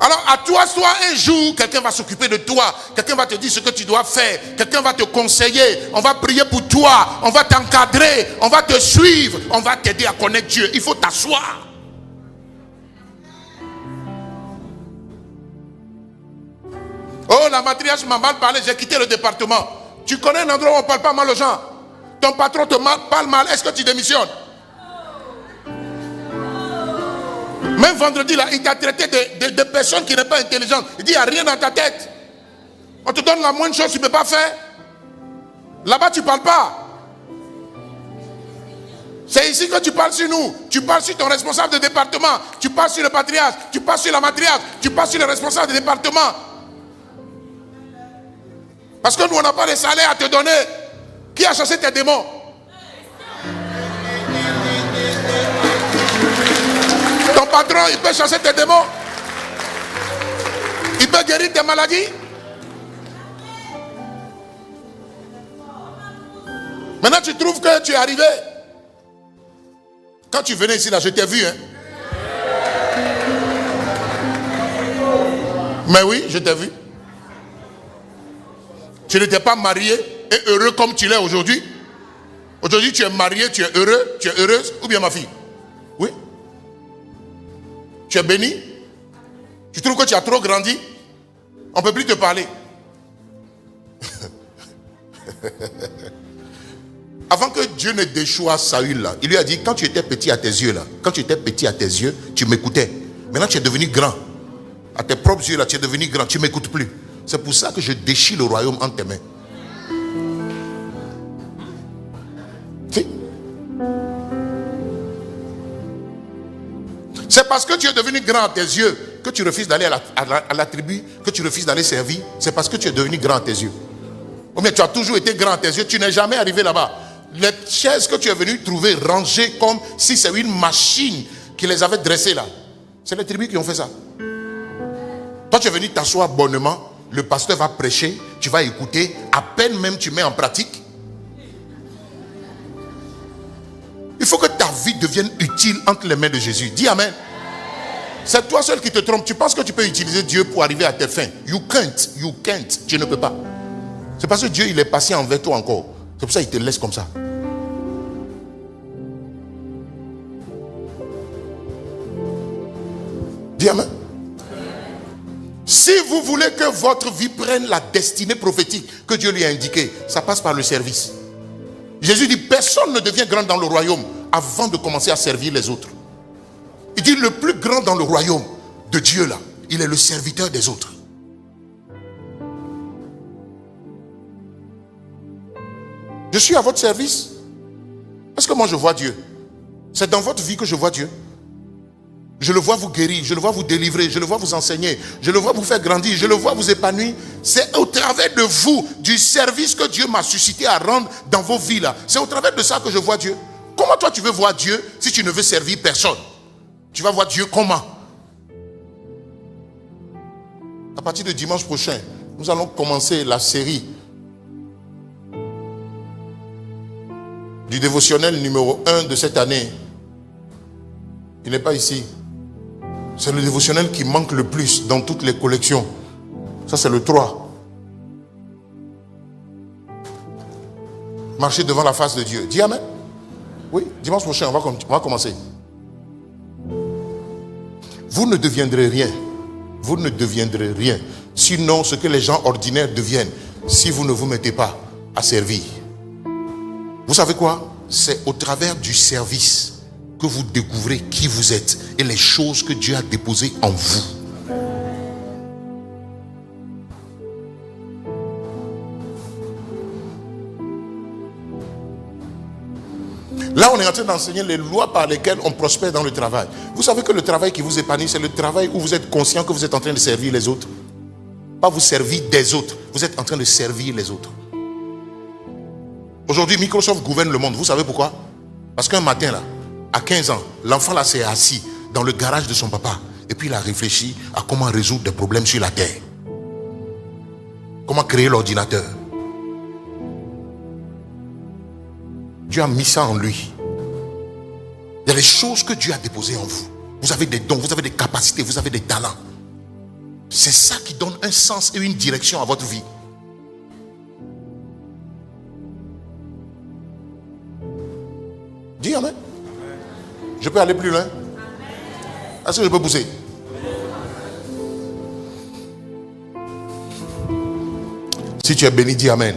Alors à toi, soit un jour, quelqu'un va s'occuper de toi. Quelqu'un va te dire ce que tu dois faire. Quelqu'un va te conseiller. On va prier pour toi. On va t'encadrer. On va te suivre. On va t'aider à connaître Dieu. Il faut t'asseoir. Oh, la matriarche m'a mal parlé. J'ai quitté le département. Tu connais un endroit où on ne parle pas mal aux gens? Ton patron te parle mal. Est-ce que tu démissionnes? Même vendredi, là, il t'a traité de personnes qui n'est pas intelligente. Il dit, il n'y a rien dans ta tête. On te donne la moindre chose, tu ne peux pas faire. Là-bas, tu ne parles pas. C'est ici que tu parles sur nous. Tu parles sur ton responsable de département. Tu parles sur le patriarche. Tu parles sur la matriarche. Tu parles sur le responsable de département. Parce que nous, on n'a pas de salaire à te donner. Qui a chassé tes démons? Ton patron, il peut chasser tes démons. Il peut guérir tes maladies. Maintenant, tu trouves que tu es arrivé. Quand tu venais ici, là, je t'ai vu. Hein? Mais oui, je t'ai vu. Tu n'étais pas marié es heureux comme tu l'es aujourd'hui? Aujourd'hui, tu es marié, tu es heureux, tu es heureuse, ou bien ma fille? Oui. Tu es béni? Tu trouves que tu as trop grandi? On ne peut plus te parler. Avant que Dieu ne déchoua Saül là, il lui a dit, quand tu étais petit à tes yeux là, quand tu étais petit à tes yeux, tu m'écoutais. Maintenant tu es devenu grand. À tes propres yeux là, tu es devenu grand, tu ne m'écoutes plus. C'est pour ça que je déchire le royaume entre tes mains. C'est parce que tu es devenu grand à tes yeux que tu refuses d'aller à la tribu, que tu refuses d'aller servir. C'est parce que tu es devenu grand à tes yeux. Ou bien tu as toujours été grand à tes yeux, tu n'es jamais arrivé là-bas. Les chaises que tu es venu trouver rangées comme si c'est une machine qui les avait dressées là. C'est les tribus qui ont fait ça. Toi tu es venu t'asseoir bonnement, le pasteur va prêcher, tu vas écouter, à peine même tu mets en pratique. Il faut que ta vie devienne utile entre les mains de Jésus. Dis Amen. C'est toi seul qui te trompes. Tu penses que tu peux utiliser Dieu pour arriver à tes fins. You can't. Tu ne peux pas. C'est parce que Dieu il est patient envers toi encore. C'est pour ça qu'il te laisse comme ça. Dis Amen. Si vous voulez que votre vie prenne la destinée prophétique que Dieu lui a indiquée, ça passe par le service. Jésus dit, personne ne devient grand dans le royaume avant de commencer à servir les autres. Il dit, le plus grand dans le royaume de Dieu là, il est le serviteur des autres. Je suis à votre service. Parce que moi je vois Dieu. C'est dans votre vie que je vois Dieu. Je le vois vous guérir, je le vois vous délivrer, je le vois vous enseigner, je le vois vous faire grandir, je le vois vous épanouir. C'est au travers de vous, du service que Dieu m'a suscité à rendre dans vos vies là. C'est au travers de ça que je vois Dieu. Comment toi tu veux voir Dieu si tu ne veux servir personne? Tu vas voir Dieu comment? À partir de dimanche prochain, nous allons commencer la série du dévotionnel numéro 1 de cette année. Il n'est pas ici. C'est le dévotionnel qui manque le plus dans toutes les collections. Ça c'est le 3. Marcher devant la face de Dieu. Dis Amen. Oui, dimanche prochain, on va commencer. Vous ne deviendrez rien. Vous ne deviendrez rien. Sinon, ce que les gens ordinaires deviennent, si vous ne vous mettez pas à servir. Vous savez quoi? C'est au travers du service que vous découvrez qui vous êtes et les choses que Dieu a déposées en vous. Là, on est en train d'enseigner les lois par lesquelles on prospère dans le travail. Vous savez que le travail qui vous épanouit, c'est le travail où vous êtes conscient que vous êtes en train de servir les autres. Pas vous servir des autres, vous êtes en train de servir les autres. Aujourd'hui, Microsoft gouverne le monde. Vous savez pourquoi? Parce qu'un matin là, à 15 ans, l'enfant là s'est assis dans le garage de son papa. Et puis il a réfléchi à comment résoudre des problèmes sur la terre. Comment créer l'ordinateur. Dieu a mis ça en lui. Il y a des choses que Dieu a déposées en vous. Vous avez des dons, vous avez des capacités, vous avez des talents. C'est ça qui donne un sens et une direction à votre vie. Dis Amen. Je peux aller plus loin? Est-ce que je peux pousser? Si tu es béni, dis Amen.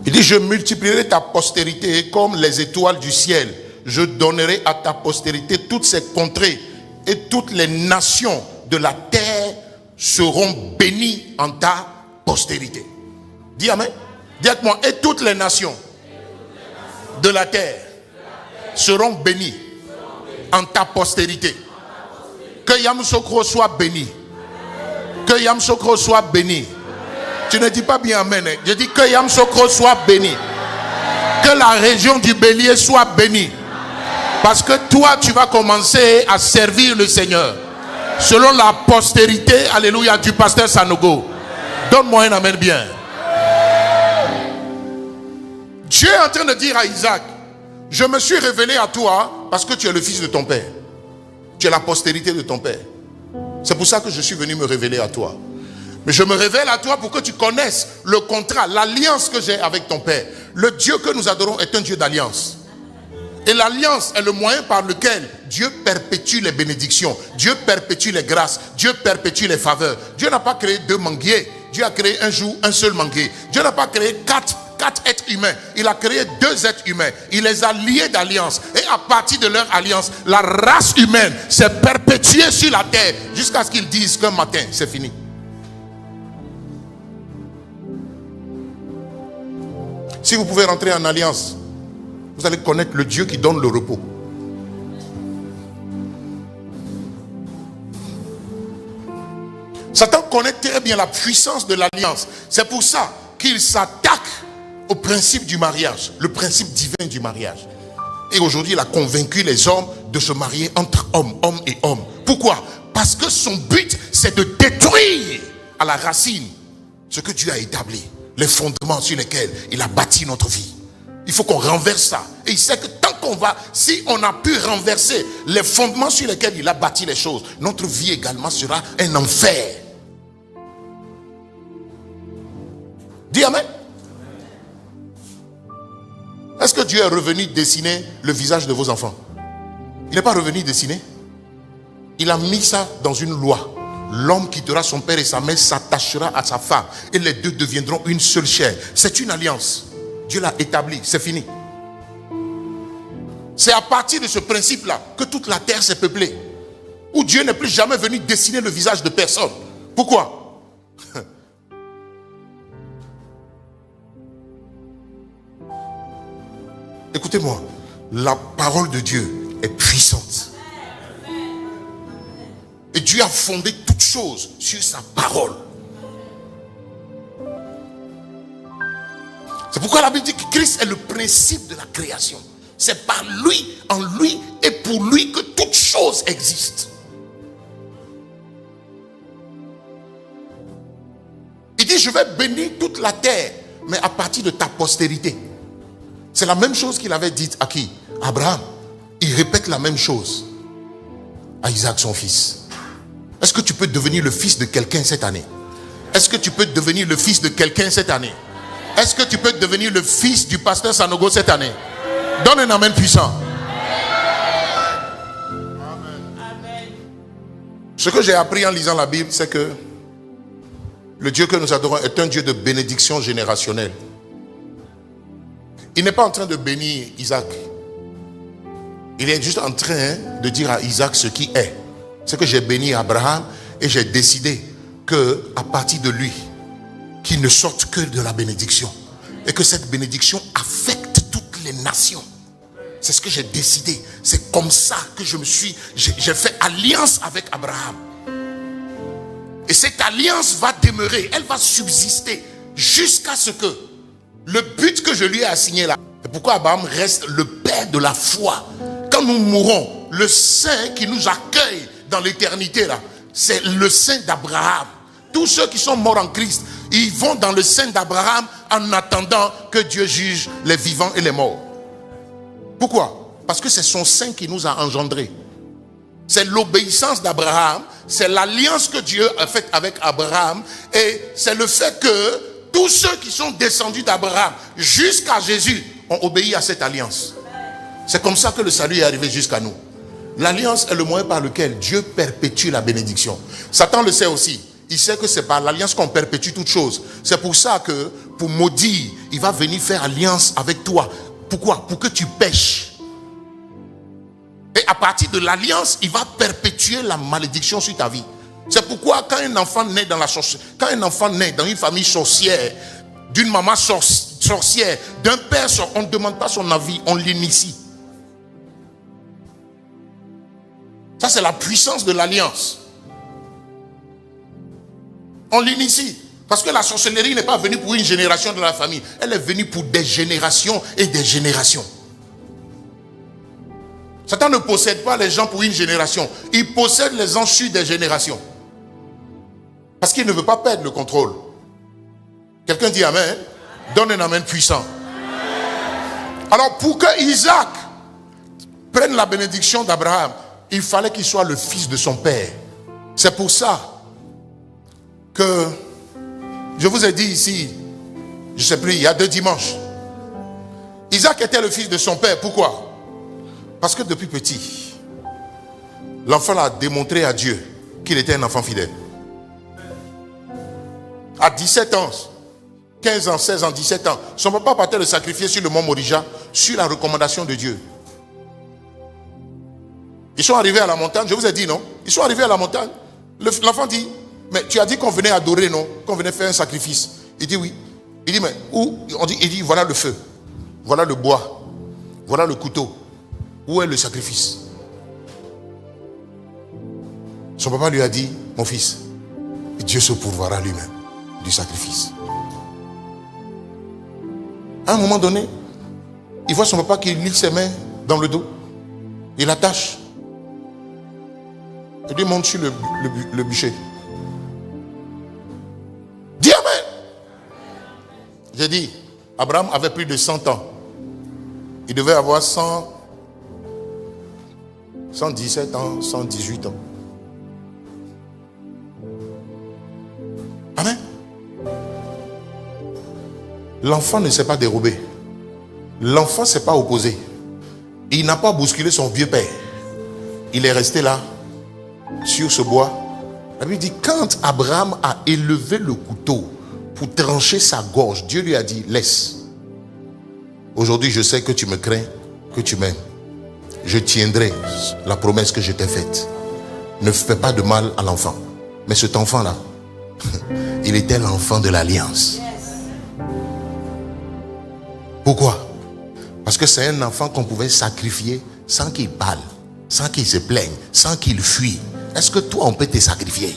Il dit, je multiplierai ta postérité comme les étoiles du ciel. Je donnerai à ta postérité toutes ces contrées et toutes les nations de la terre seront bénies en ta postérité. Dis Amen. Dis avec moi, et toutes les nations de la terre seront bénies en ta postérité. Que Yamoussoukro soit béni. Que Yamoussoukro soit béni. Tu ne dis pas bien Amen. Je dis que Yamoussoukro soit béni. Que la région du Bélier soit bénie. Parce que toi, tu vas commencer à servir le Seigneur. Selon la postérité, alléluia, du pasteur Sanogo. Donne-moi un Amen bien. Dieu est en train de dire à Isaac, je me suis révélé à toi parce que tu es le fils de ton père. Tu es la postérité de ton père. C'est pour ça que je suis venu me révéler à toi. Mais je me révèle à toi pour que tu connaisses le contrat, l'alliance que j'ai avec ton Père. Le Dieu que nous adorons est un Dieu d'alliance. Et l'alliance est le moyen par lequel Dieu perpétue les bénédictions. Dieu perpétue les grâces. Dieu perpétue les faveurs. Dieu n'a pas créé 2 manguiers. Dieu a créé un jour un seul manguier. Dieu n'a pas créé 4 êtres humains. Il a créé 2 êtres humains. Il les a liés d'alliance. Et à partir de leur alliance, la race humaine s'est perpétuée sur la terre jusqu'à ce qu'ils disent qu'un matin, c'est fini. Si vous pouvez rentrer en alliance, vous allez connaître le Dieu qui donne le repos. Satan connaît très bien la puissance de l'alliance. C'est pour ça qu'il s'attaque au principe du mariage, le principe divin du mariage. Et aujourd'hui, il a convaincu les hommes de se marier entre hommes et hommes. Pourquoi? Parce que son but, c'est de détruire à la racine ce que Dieu a établi, les fondements sur lesquels il a bâti notre vie. Il faut qu'on renverse ça. Et il sait que tant qu'on va, si on a pu renverser les fondements sur lesquels il a bâti les choses, notre vie également sera un enfer. Dis amen. Est-ce que Dieu est revenu dessiner le visage de vos enfants? Il n'est pas revenu dessiner. Il a mis ça dans une loi. L'homme quittera son père et sa mère, s'attachera à sa femme. Et les deux deviendront une seule chair. C'est une alliance. Dieu l'a établie. C'est fini. C'est à partir de ce principe-là que toute la terre s'est peuplée. Où Dieu n'est plus jamais venu dessiner le visage de personne. Pourquoi? Écoutez-moi, la parole de Dieu est puissante. Et Dieu a fondé toutes choses sur sa parole. C'est pourquoi la Bible dit que Christ est le principe de la création. C'est par lui, en lui et pour lui que toutes choses existent. Il dit, je vais bénir toute la terre, mais à partir de ta postérité. C'est la même chose qu'il avait dit à qui? Abraham. Il répète la même chose à Isaac, son fils. Est-ce que tu peux devenir le fils de quelqu'un cette année? Est-ce que tu peux devenir le fils de quelqu'un cette année? Est-ce que tu peux devenir le fils du pasteur Sanogo cette année? Donne un amen puissant. Amen. Ce que j'ai appris en lisant la Bible, c'est que le Dieu que nous adorons est un Dieu de bénédiction générationnelle. Il n'est pas en train de bénir Isaac. Il est juste en train de dire à Isaac ce qui est. C'est que j'ai béni Abraham et j'ai décidé que à partir de lui, qu'il ne sorte que de la bénédiction. Et que cette bénédiction affecte toutes les nations. C'est ce que j'ai décidé. C'est comme ça que j'ai fait alliance avec Abraham. Et cette alliance va demeurer, elle va subsister jusqu'à ce que le but que je lui ai assigné là. C'est pourquoi Abraham reste le père de la foi. Quand nous mourrons, le saint qui nous accueille dans l'éternité là, c'est le saint d'Abraham. Tous ceux qui sont morts en Christ, ils vont dans le sein d'Abraham en attendant que Dieu juge les vivants et les morts. Pourquoi? Parce que c'est son sein qui nous a engendrés. C'est l'obéissance d'Abraham, c'est l'alliance que Dieu a faite avec Abraham, et c'est le fait que tous ceux qui sont descendus d'Abraham jusqu'à Jésus ont obéi à cette alliance. C'est comme ça que le salut est arrivé jusqu'à nous. L'alliance est le moyen par lequel Dieu perpétue la bénédiction. Satan le sait aussi. Il sait que c'est par l'alliance qu'on perpétue toutes choses. C'est pour ça que, pour maudire, il va venir faire alliance avec toi. Pourquoi? Pour que tu pêches. Et à partir de l'alliance, il va perpétuer la malédiction sur ta vie. C'est pourquoi quand un enfant naît dans une famille sorcière, d'une maman sorcière, d'un père, on ne demande pas son avis, on l'initie. Ça, c'est la puissance de l'alliance. On l'initie. Parce que la sorcellerie n'est pas venue pour une génération de la famille. Elle est venue pour des générations et des générations. Satan ne possède pas les gens pour une génération. Il possède les gens sur des générations. Parce qu'il ne veut pas perdre le contrôle. Quelqu'un dit amen. Donne un amen puissant. Alors pour que Isaac prenne la bénédiction d'Abraham, il fallait qu'il soit le fils de son père. C'est pour ça que je vous ai dit ici, je ne sais plus, il y a 2 dimanches, Isaac était le fils de son père. Pourquoi? Parce que depuis petit, l'enfant a démontré à Dieu qu'il était un enfant fidèle. À 17 ans, 15 ans, 16 ans, 17 ans, son papa partait le sacrifier sur le mont Morija, sur la recommandation de Dieu. Ils sont arrivés à la montagne, je vous ai dit non? Ils sont arrivés à la montagne. L'enfant dit, mais tu as dit qu'on venait adorer, non? Qu'on venait faire un sacrifice. Il dit oui. Il dit, mais où? Il dit, voilà le feu, voilà le bois, voilà le couteau. Où est le sacrifice? Son papa lui a dit, mon fils, Dieu se pourvoira lui-même du sacrifice. À un moment donné, il voit son papa qui lie ses mains dans le dos. Il attache. Il lui monte sur le bûcher. Dis amen. J'ai dit, Abraham avait plus de 100 ans. Il devait avoir 117 ans, 118 ans. Amen. L'enfant ne s'est pas dérobé. L'enfant ne s'est pas opposé. Il n'a pas bousculé son vieux père. Il est resté là, sur ce bois. La Bible dit, quand Abraham a élevé le couteau pour trancher sa gorge, Dieu lui a dit, laisse. Aujourd'hui, je sais que tu me crains, que tu m'aimes. Je tiendrai la promesse que je t'ai faite. Ne fais pas de mal à l'enfant. Mais cet enfant-là, il était l'enfant de l'alliance. Pourquoi? Parce que c'est un enfant qu'on pouvait sacrifier sans qu'il parle, sans qu'il se plaigne, sans qu'il fuit. Est-ce que toi, on peut te sacrifier?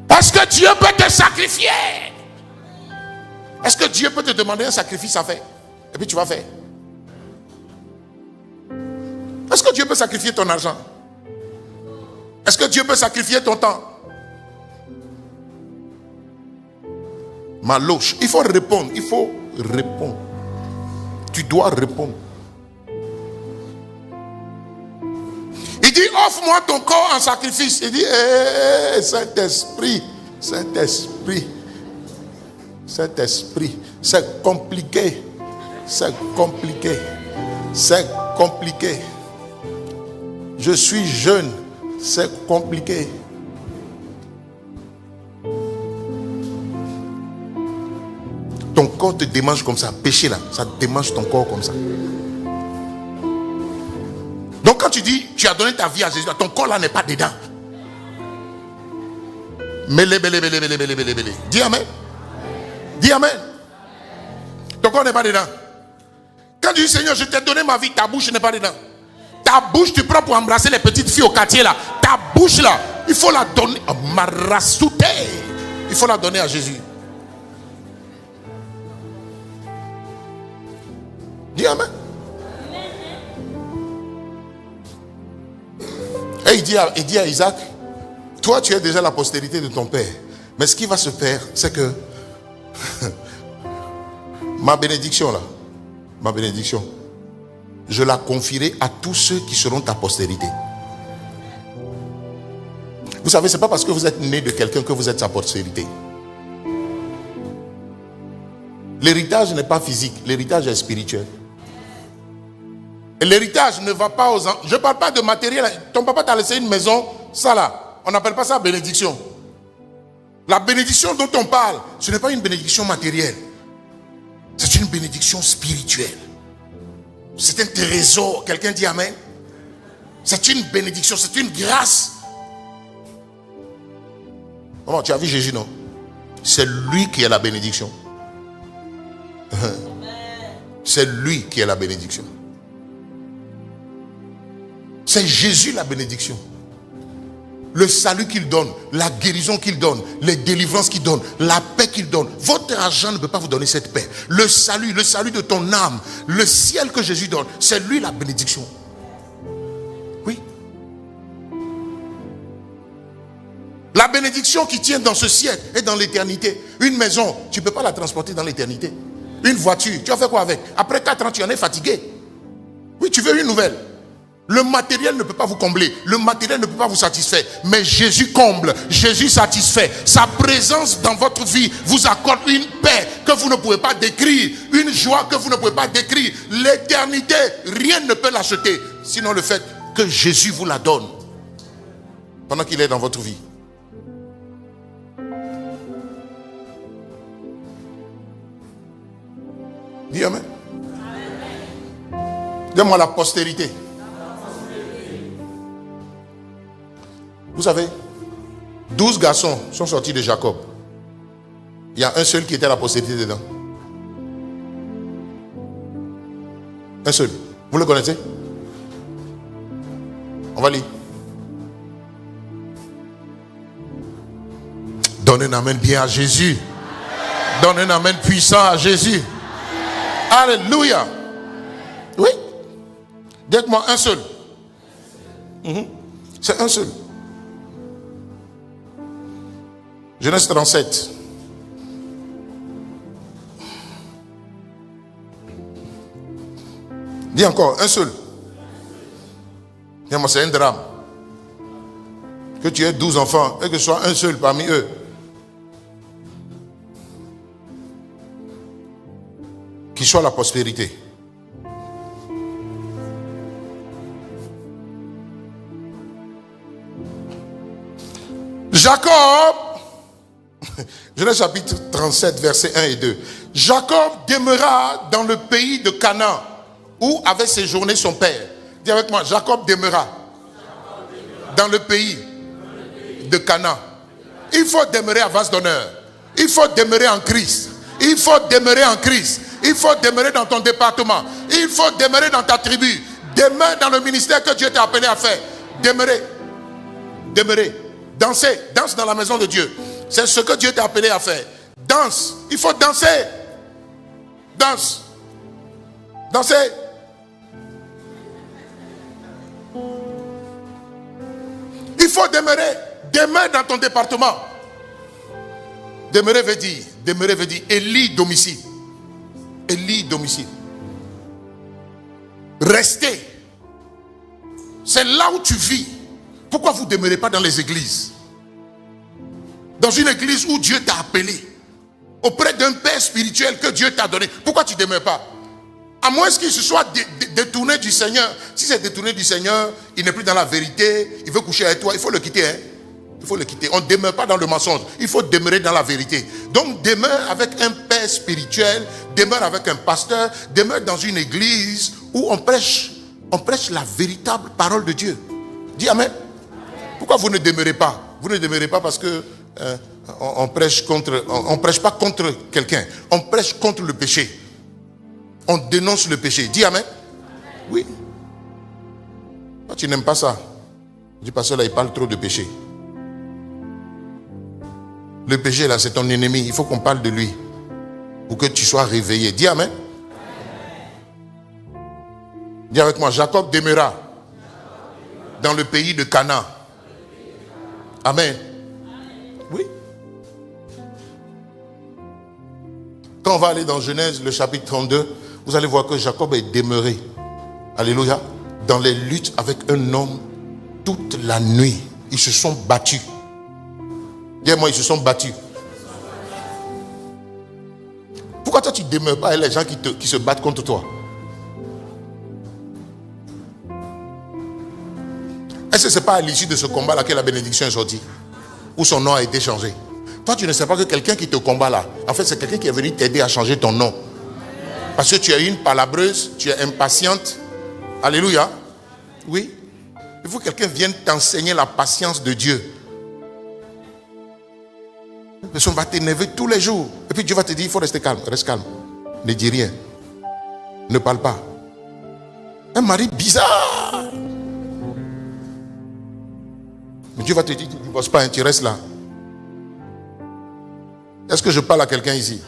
Parce que Dieu peut te sacrifier. Est-ce que Dieu peut te demander un sacrifice à faire? Et puis tu vas faire. Est-ce que Dieu peut sacrifier ton argent? Est-ce que Dieu peut sacrifier ton temps? Maloche, il faut répondre. Il faut répondre. Tu dois répondre. Il dit, offre-moi ton corps en sacrifice. Il dit, Saint-Esprit, Saint-Esprit, Saint-Esprit, c'est compliqué. C'est compliqué. C'est compliqué. Je suis jeune. C'est compliqué. Ton corps te démange comme ça. Péché là, ça te démange ton corps comme ça. Donc quand tu dis, tu as donné ta vie à Jésus, ton corps là n'est pas dedans. Mêlé. Dis amen. Dis amen. Ton corps n'est pas dedans. Quand tu dis, Seigneur, je t'ai donné ma vie, ta bouche n'est pas dedans. Ta bouche, tu prends pour embrasser les petites filles au quartier là. Ta bouche là, il faut la donner. Il faut la donner à Jésus. Dis amen. Et il dit à Isaac, toi tu es déjà la postérité de ton père. Mais ce qui va se faire, c'est que ma bénédiction là, ma bénédiction, je la confierai à tous ceux qui seront ta postérité. Vous savez, ce n'est pas parce que vous êtes né de quelqu'un que vous êtes sa postérité. L'héritage n'est pas physique, l'héritage est spirituel. Et l'héritage ne va pas aux enfants. Je ne parle pas de matériel. Ton papa t'a laissé une maison, ça là, on n'appelle pas ça bénédiction. La bénédiction dont on parle, ce n'est pas une bénédiction matérielle. C'est une bénédiction spirituelle. C'est un trésor. Quelqu'un dit amen. C'est une bénédiction, c'est une grâce. Comment tu as vu Jésus, non? C'est lui qui est la bénédiction. C'est lui qui est la bénédiction. C'est Jésus la bénédiction. Le salut qu'il donne, la guérison qu'il donne, les délivrances qu'il donne, la paix qu'il donne. Votre argent ne peut pas vous donner cette paix. Le salut de ton âme, le ciel que Jésus donne, c'est lui la bénédiction. Oui. La bénédiction qui tient dans ce siècle et dans l'éternité. Une maison, tu ne peux pas la transporter dans l'éternité. Une voiture, tu as fait quoi avec? Après 4 ans, tu en es fatigué. Oui, tu veux une nouvelle. Le matériel ne peut pas vous combler. Le matériel ne peut pas vous satisfaire. Mais Jésus comble. Jésus satisfait. Sa présence dans votre vie vous accorde une paix que vous ne pouvez pas décrire. Une joie que vous ne pouvez pas décrire. L'éternité, rien ne peut l'acheter. Sinon le fait que Jésus vous la donne. Pendant qu'il est dans votre vie. Dis amen. Dis-moi la postérité. Vous savez, 12 garçons sont sortis de Jacob. Il y a un seul qui était la postérité dedans. Un seul. Vous le connaissez? On va lire. Donne un amen bien à Jésus. Donne un amen puissant à Jésus. Alléluia. Oui. Dites-moi un seul. C'est un seul. Genèse 37. Dis encore, un seul. Dis-moi, c'est un drame. Que tu aies 12 enfants et que ce soit un seul parmi eux. Qui soit la prospérité. Jacob, Genèse chapitre 37, versets 1 et 2. Jacob demeura dans le pays de Canaan, où avait séjourné son père. Dis avec moi, Jacob demeura dans le pays de Canaan. Il faut demeurer à vase d'honneur. Il faut demeurer en Christ. Il faut demeurer en Christ. Il faut demeurer dans ton département. Il faut demeurer dans ta tribu. Demeure dans le ministère que Dieu t'a appelé à faire. Demeurer. Demeurer. Danser. Danse dans la maison de Dieu. C'est ce que Dieu t'a appelé à faire. Danse. Il faut danser. Danse. Danser. Il faut demeurer. Demeure dans ton département. Demeurer veut dire élit domicile. Élit domicile. Rester. C'est là où tu vis. Pourquoi vous ne demeurez pas dans les églises? Dans une église où Dieu t'a appelé. Auprès d'un père spirituel que Dieu t'a donné. Pourquoi tu ne demeures pas? À moins qu'il se soit détourné du Seigneur. Si c'est détourné du Seigneur, il n'est plus dans la vérité. Il veut coucher avec toi. Il faut le quitter. Hein? Il faut le quitter. On ne demeure pas dans le mensonge. Il faut demeurer dans la vérité. Donc demeure avec un père spirituel. Demeure avec un pasteur. Demeure dans une église où on prêche la véritable parole de Dieu. Dis amen. Pourquoi vous ne demeurez pas? Vous ne demeurez pas parce que on prêche pas contre quelqu'un. On prêche contre le péché. On dénonce le péché. Dis amen. Oui. Toi, tu n'aimes pas ça. Dis pasteur là, il parle trop de péché. Le péché là, c'est ton ennemi. Il faut qu'on parle de lui pour que tu sois réveillé. Dis amen. Dis avec moi, Jacob demeura dans le pays de Canaan. Amen. Oui. Quand on va aller dans Genèse, le chapitre 32, vous allez voir que Jacob est demeuré. Alléluia. Dans les luttes avec un homme toute la nuit. Ils se sont battus. Dis-moi, ils se sont battus. Pourquoi toi tu ne demeures pas avec les gens qui se battent contre toi? Est-ce que ce n'est pas à l'issue de ce combat-là que la bénédiction est sortie? Où son nom a été changé? Toi, tu ne sais pas que quelqu'un qui te combat là, en fait, c'est quelqu'un qui est venu t'aider à changer ton nom. Parce que tu es une palabreuse, tu es impatiente. Alléluia. Oui. Il faut que quelqu'un vienne t'enseigner la patience de Dieu. La personne va t'énerver tous les jours. Et puis Dieu va te dire, il faut rester calme. Reste calme. Ne dis rien. Ne parle pas. Un mari bizarre. Mais Dieu va te dire, tu ne divorces pas, tu restes là. Est-ce que je parle à quelqu'un ici?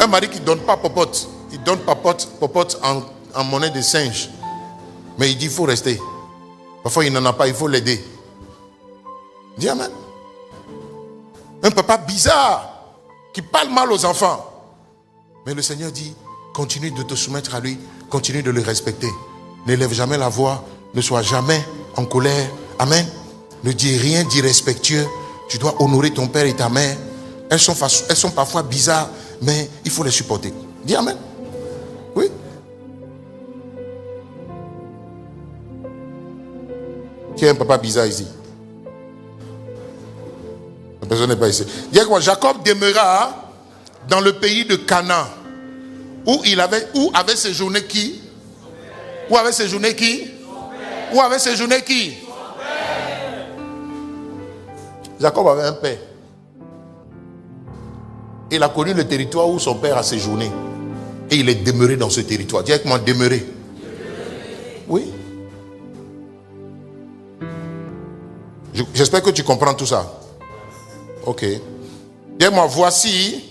Un mari qui ne donne pas popote. Il donne popote en monnaie de singe. Mais il dit, il faut rester. Parfois, il n'en a pas, il faut l'aider. Dis amen. Un papa bizarre qui parle mal aux enfants. Mais le Seigneur dit, continue de te soumettre à lui, continue de le respecter. N'élève jamais la voix, ne sois jamais en colère. Amen. Ne dis rien d'irrespectueux. Tu dois honorer ton père et ta mère. Elles sont parfois bizarres, mais il faut les supporter. Dis amen. Oui. Qui est un papa bizarre ici? La personne n'est pas ici. Dis quoi? Jacob demeura dans le pays de Canaan, où avait séjourné qui? Où avait séjourné qui? Où avait séjourné qui? Jacob avait un père. Il a connu le territoire où son père a séjourné. Et il est demeuré dans ce territoire. Dis avec moi, demeuré. Oui. J'espère que tu comprends tout ça. Ok. Dis-moi, voici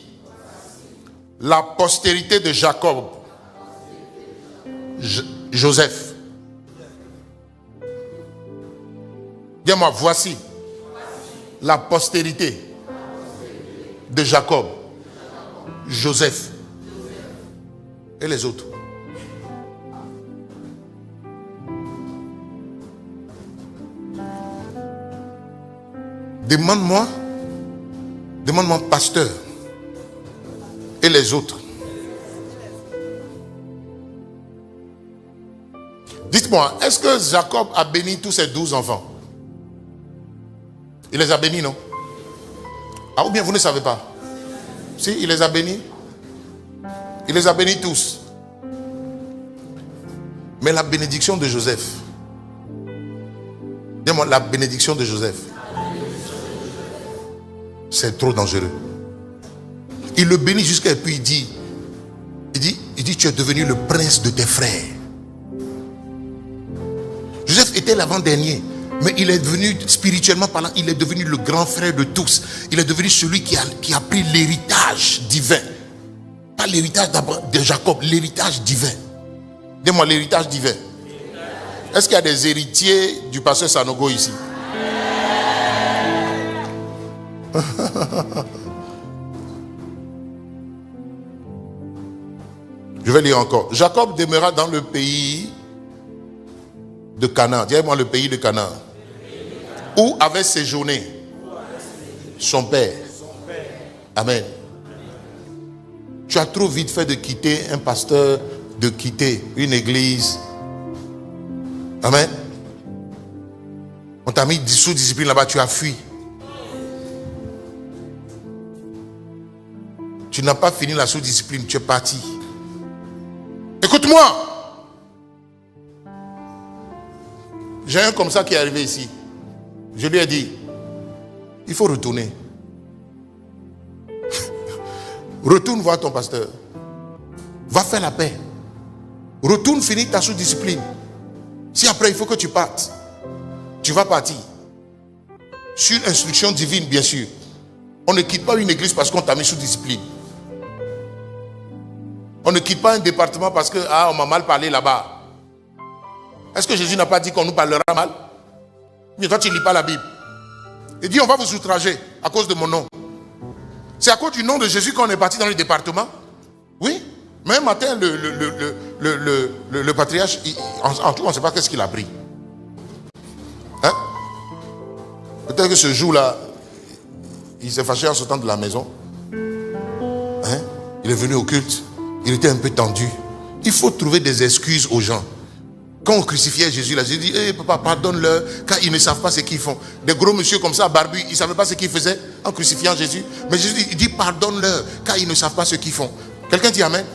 la postérité de Jacob. Joseph. Dis-moi, voici la postérité de Jacob, Joseph et les autres. Demande-moi, pasteur, et les autres. Dites-moi, est-ce que Jacob a béni tous ses 12 enfants? Il les a bénis, non? Ah, ou bien vous ne savez pas? Si, il les a bénis. Il les a bénis tous. Mais la bénédiction de Joseph. Dis-moi, la bénédiction de Joseph. C'est trop dangereux. Il le bénit jusqu'à et puis il dit, tu es devenu le prince de tes frères. Joseph était l'avant-dernier. Mais il est devenu, spirituellement parlant, il est devenu le grand frère de tous. Il est devenu celui qui a pris l'héritage divin. Pas l'héritage de Jacob, l'héritage divin. Dis-moi, l'héritage divin. Est-ce qu'il y a des héritiers du pasteur Sanogo ici? Je vais lire encore. Jacob demeura dans le pays de Canaan. Dis-moi le pays de Canaan. Où avait séjourné son père. Amen. Tu as trop vite fait de quitter un pasteur, de quitter une église. Amen. On t'a mis sous discipline là-bas, tu as fui. Tu n'as pas fini la sous-discipline, tu es parti. Écoute-moi. J'ai un comme ça qui est arrivé ici. Je lui ai dit, il faut retourner. Retourne voir ton pasteur. Va faire la paix. Retourne finir ta sous-discipline. Si après il faut que tu partes, tu vas partir. Sur instruction divine, bien sûr. On ne quitte pas une église parce qu'on t'a mis sous discipline. On ne quitte pas un département parce que on m'a mal parlé là-bas. Est-ce que Jésus n'a pas dit qu'on nous parlera mal? Mais toi tu ne lis pas la Bible. Il dit on va vous outrager à cause de mon nom. C'est à cause du nom de Jésus qu'on est parti dans le département. Oui. Mais un matin le patriarche, en tout cas on ne sait pas qu'est-ce qu'il a pris. Hein? Peut-être que ce jour-là, il s'est fâché en sortant de la maison. Hein? Il est venu au culte. Il était un peu tendu. Il faut trouver des excuses aux gens. Quand on crucifiait Jésus, là, Jésus dit, hey, papa, pardonne-leur, car ils ne savent pas ce qu'ils font. Des gros monsieur comme ça, barbus, ils ne savaient pas ce qu'ils faisaient en crucifiant Jésus. Mais Jésus, il dit, pardonne-leur, car ils ne savent pas ce qu'ils font. Quelqu'un dit amen?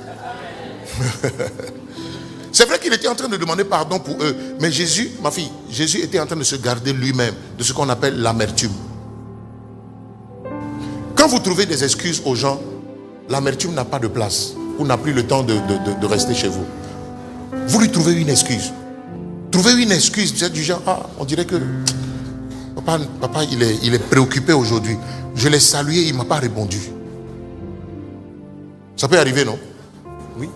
C'est vrai qu'il était en train de demander pardon pour eux. Mais Jésus, ma fille, Jésus était en train de se garder lui-même de ce qu'on appelle l'amertume. Quand vous trouvez des excuses aux gens, l'amertume n'a pas de place. Ou n'a plus le temps de rester chez vous. Vous lui trouvez une excuse. Trouvez une excuse du genre, on dirait que papa il est préoccupé aujourd'hui. Je l'ai salué, il ne m'a pas répondu. Ça peut arriver, non? Oui.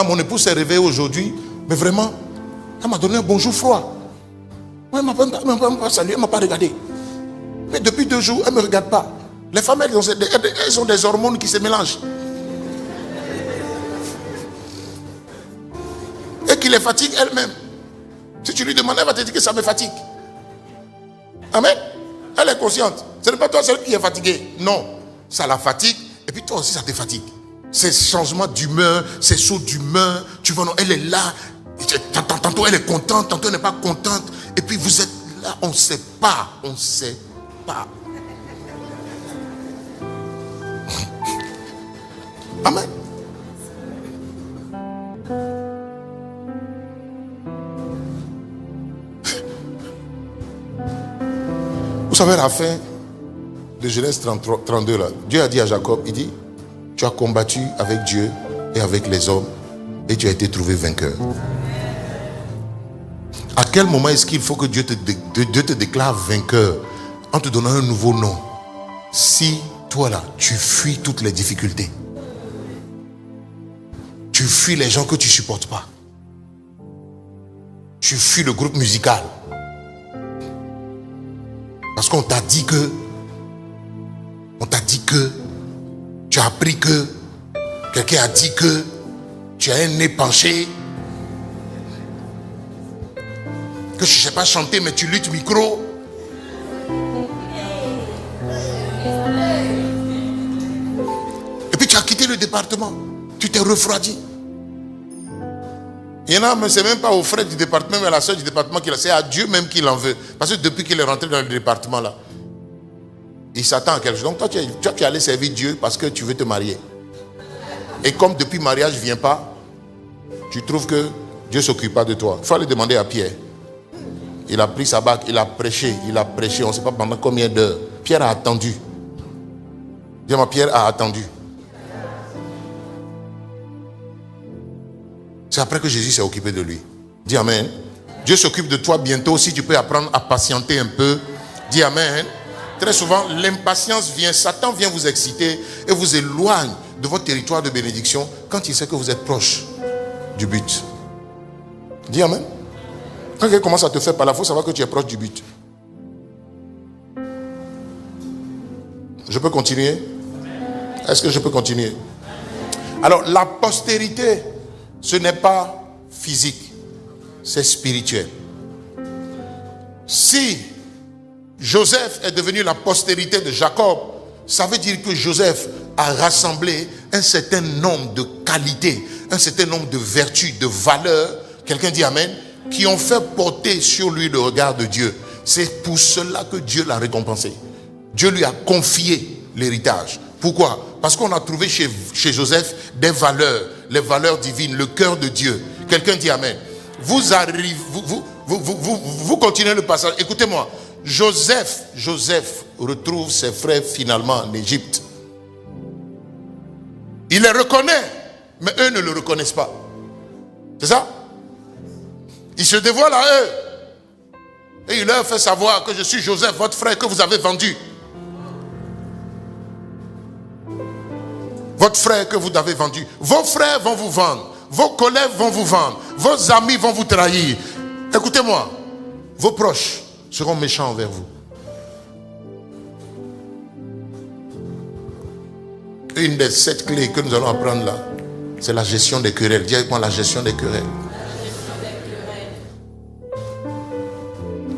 Mon épouse s'est réveillée aujourd'hui, mais vraiment, elle m'a donné un bonjour froid. Elle ne m'a pas salué, elle ne m'a pas regardé. Mais depuis 2 jours, elle ne me regarde pas. Les femmes, elles ont des hormones qui se mélangent. Et qui les fatigue elles-mêmes. Si tu lui demandes, elle va te dire que ça me fatigue. Amen. Elle est consciente. Ce n'est pas toi seul qui est fatigué. Non. Ça la fatigue. Et puis toi aussi, ça te fatigue. Ces changements d'humeur, ces sauts d'humeur. Tu vois, non, elle est là. Tantôt elle est contente, tantôt elle n'est pas contente. Et puis vous êtes là, on ne sait pas. On ne sait pas. Amen. Vous savez la fin de Genèse 32 là. Dieu a dit à Jacob, il dit, tu as combattu avec Dieu et avec les hommes et tu as été trouvé vainqueur. À quel moment est-ce qu'il faut que Dieu te déclare vainqueur en te donnant un nouveau nom? Si toi là, tu fuis toutes les difficultés. Tu fuis les gens que tu ne supportes pas. Tu fuis le groupe musical. Parce qu'on t'a dit que, tu as appris que, quelqu'un a dit que, tu as un nez penché, que je ne sais pas chanter mais tu luttes micro. Et puis tu as quitté le département, tu t'es refroidi. Il y en a, mais c'est même pas au frère du département, mais à la soeur du département qui l'a. C'est à Dieu même qui l'en veut. Parce que depuis qu'il est rentré dans le département là, il s'attend à quelque chose. Donc toi, tu es allé servir Dieu parce que tu veux te marier. Et comme depuis le mariage ne vient pas, tu trouves que Dieu ne s'occupe pas de toi. Il faut aller demander à Pierre. Il a pris sa bague, il a prêché, on ne sait pas pendant combien d'heures. Pierre a attendu. Dis-moi, Pierre a attendu. C'est après que Jésus s'est occupé de lui. Dis Amen. Dieu s'occupe de toi bientôt. Si tu peux apprendre à patienter un peu. Dis Amen. Très souvent, l'impatience vient, Satan vient vous exciter et vous éloigne de votre territoire de bénédiction quand il sait que vous êtes proche du but. Dis Amen. Quand quelqu'un commence à te faire par la faute, ça va que tu es proche du but. Je peux continuer? Est-ce que je peux continuer? Alors, la postérité, ce n'est pas physique, c'est spirituel. Si Joseph est devenu la postérité de Jacob, ça veut dire que Joseph a rassemblé un certain nombre de qualités, un certain nombre de vertus, de valeurs, quelqu'un dit Amen, qui ont fait porter sur lui le regard de Dieu. C'est pour cela que Dieu l'a récompensé. Dieu lui a confié l'héritage. Pourquoi? Parce qu'on a trouvé chez Joseph des valeurs, les valeurs divines, le cœur de Dieu. Quelqu'un dit Amen. Vous continuez le passage. Écoutez-moi. Joseph retrouve ses frères finalement en Égypte. Il les reconnaît, mais eux ne le reconnaissent pas. C'est ça? Il se dévoile à eux. Et il leur fait savoir que je suis Joseph, votre frère que vous avez vendu. Votre frère que vous avez vendu. Vos frères vont vous vendre. Vos collègues vont vous vendre. Vos amis vont vous trahir. Écoutez-moi. Vos proches seront méchants envers vous. Une des 7 clés que nous allons apprendre là, c'est la gestion des querelles. Dis avec moi la gestion des querelles.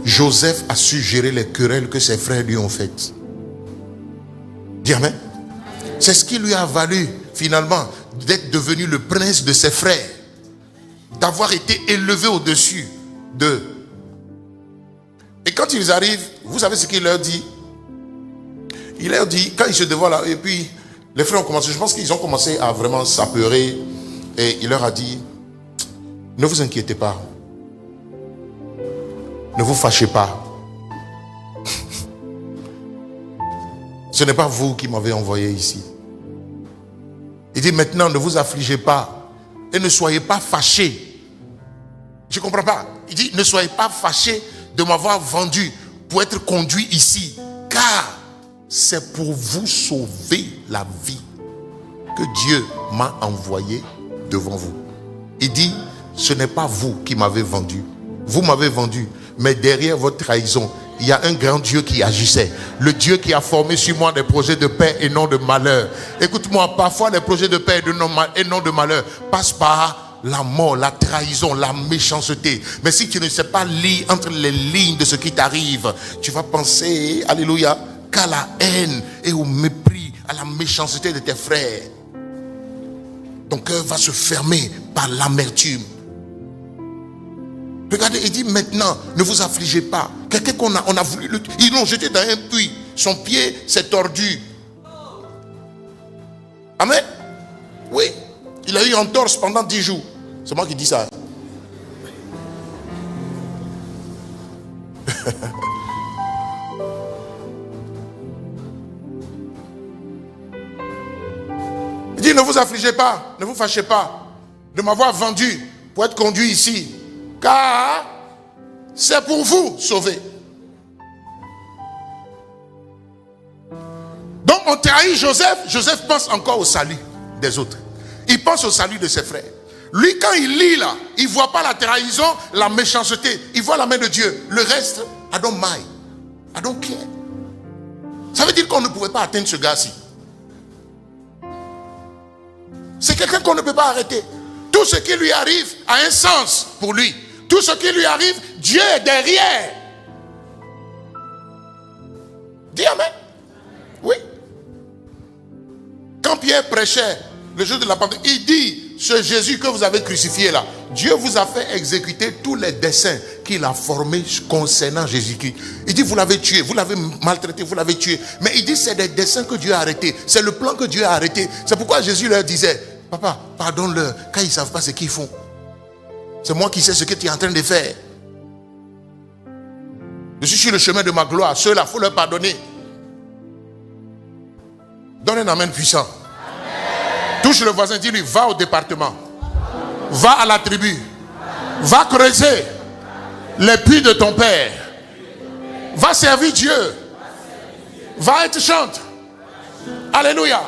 Joseph a su gérer les querelles que ses frères lui ont faites. Dis amen. C'est ce qui lui a valu finalement d'être devenu le prince de ses frères, d'avoir été élevé au-dessus d'eux. Et quand ils arrivent, vous savez ce qu'il leur dit? Il leur dit, quand ils se dévoilent là, et puis les frères ont commencé, je pense qu'ils ont commencé à vraiment s'apeurer, et il leur a dit, ne vous inquiétez pas, ne vous fâchez pas. Ce n'est pas vous qui m'avez envoyé ici. Il dit maintenant ne vous affligez pas et ne soyez pas fâchés. Je ne comprends pas. Il dit ne soyez pas fâchés de m'avoir vendu pour être conduit ici, car c'est pour vous sauver la vie que Dieu m'a envoyé devant vous. Il dit ce n'est pas vous qui m'avez vendu. Vous m'avez vendu, mais derrière votre trahison, il y a un grand Dieu qui agissait. Le Dieu qui a formé sur moi des projets de paix et non de malheur. Écoute-moi, parfois les projets de paix et non de malheur passent par la mort, la trahison, la méchanceté. Mais si tu ne sais pas lire entre les lignes de ce qui t'arrive, tu vas penser, alléluia, qu'à la haine et au mépris, à la méchanceté de tes frères. Ton cœur va se fermer par l'amertume. Regardez, il dit maintenant, ne vous affligez pas. Quelqu'un qu'on a voulu, ils l'ont jeté dans un puits. Son pied s'est tordu. Amen. Oui. Il a eu entorse pendant 10 jours. C'est moi qui dis ça. Il dit, ne vous affligez pas, ne vous fâchez pas de m'avoir vendu pour être conduit ici. Car c'est pour vous sauver. Donc on trahit Joseph. Joseph pense encore au salut des autres. Il pense au salut de ses frères. Lui, quand il lit là, il ne voit pas la trahison, la méchanceté. Il voit la main de Dieu. Le reste, I don't mind. I don't care. Ça veut dire qu'on ne pouvait pas atteindre ce gars-ci. C'est quelqu'un qu'on ne peut pas arrêter. Tout ce qui lui arrive a un sens pour lui. Tout ce qui lui arrive, Dieu est derrière. Dis amen. Oui. Quand Pierre prêchait le jour de la Pentecôte, il dit, ce Jésus que vous avez crucifié là, Dieu vous a fait exécuter tous les desseins qu'il a formés concernant Jésus-Christ. Il dit, vous l'avez tué, vous l'avez maltraité, vous l'avez tué. Mais il dit, c'est des desseins que Dieu a arrêtés. C'est le plan que Dieu a arrêté. C'est pourquoi Jésus leur disait, papa, pardonne-leur quand ils ne savent pas ce qu'ils font. C'est moi qui sais ce que tu es en train de faire. Je suis sur le chemin de ma gloire. Ceux-là, il faut leur pardonner. Donne un amen puissant. Amen. Touche le voisin, dis-lui, va au département. Va à la tribu. Va creuser les puits de ton père. Va servir Dieu. Va être chante. Alléluia.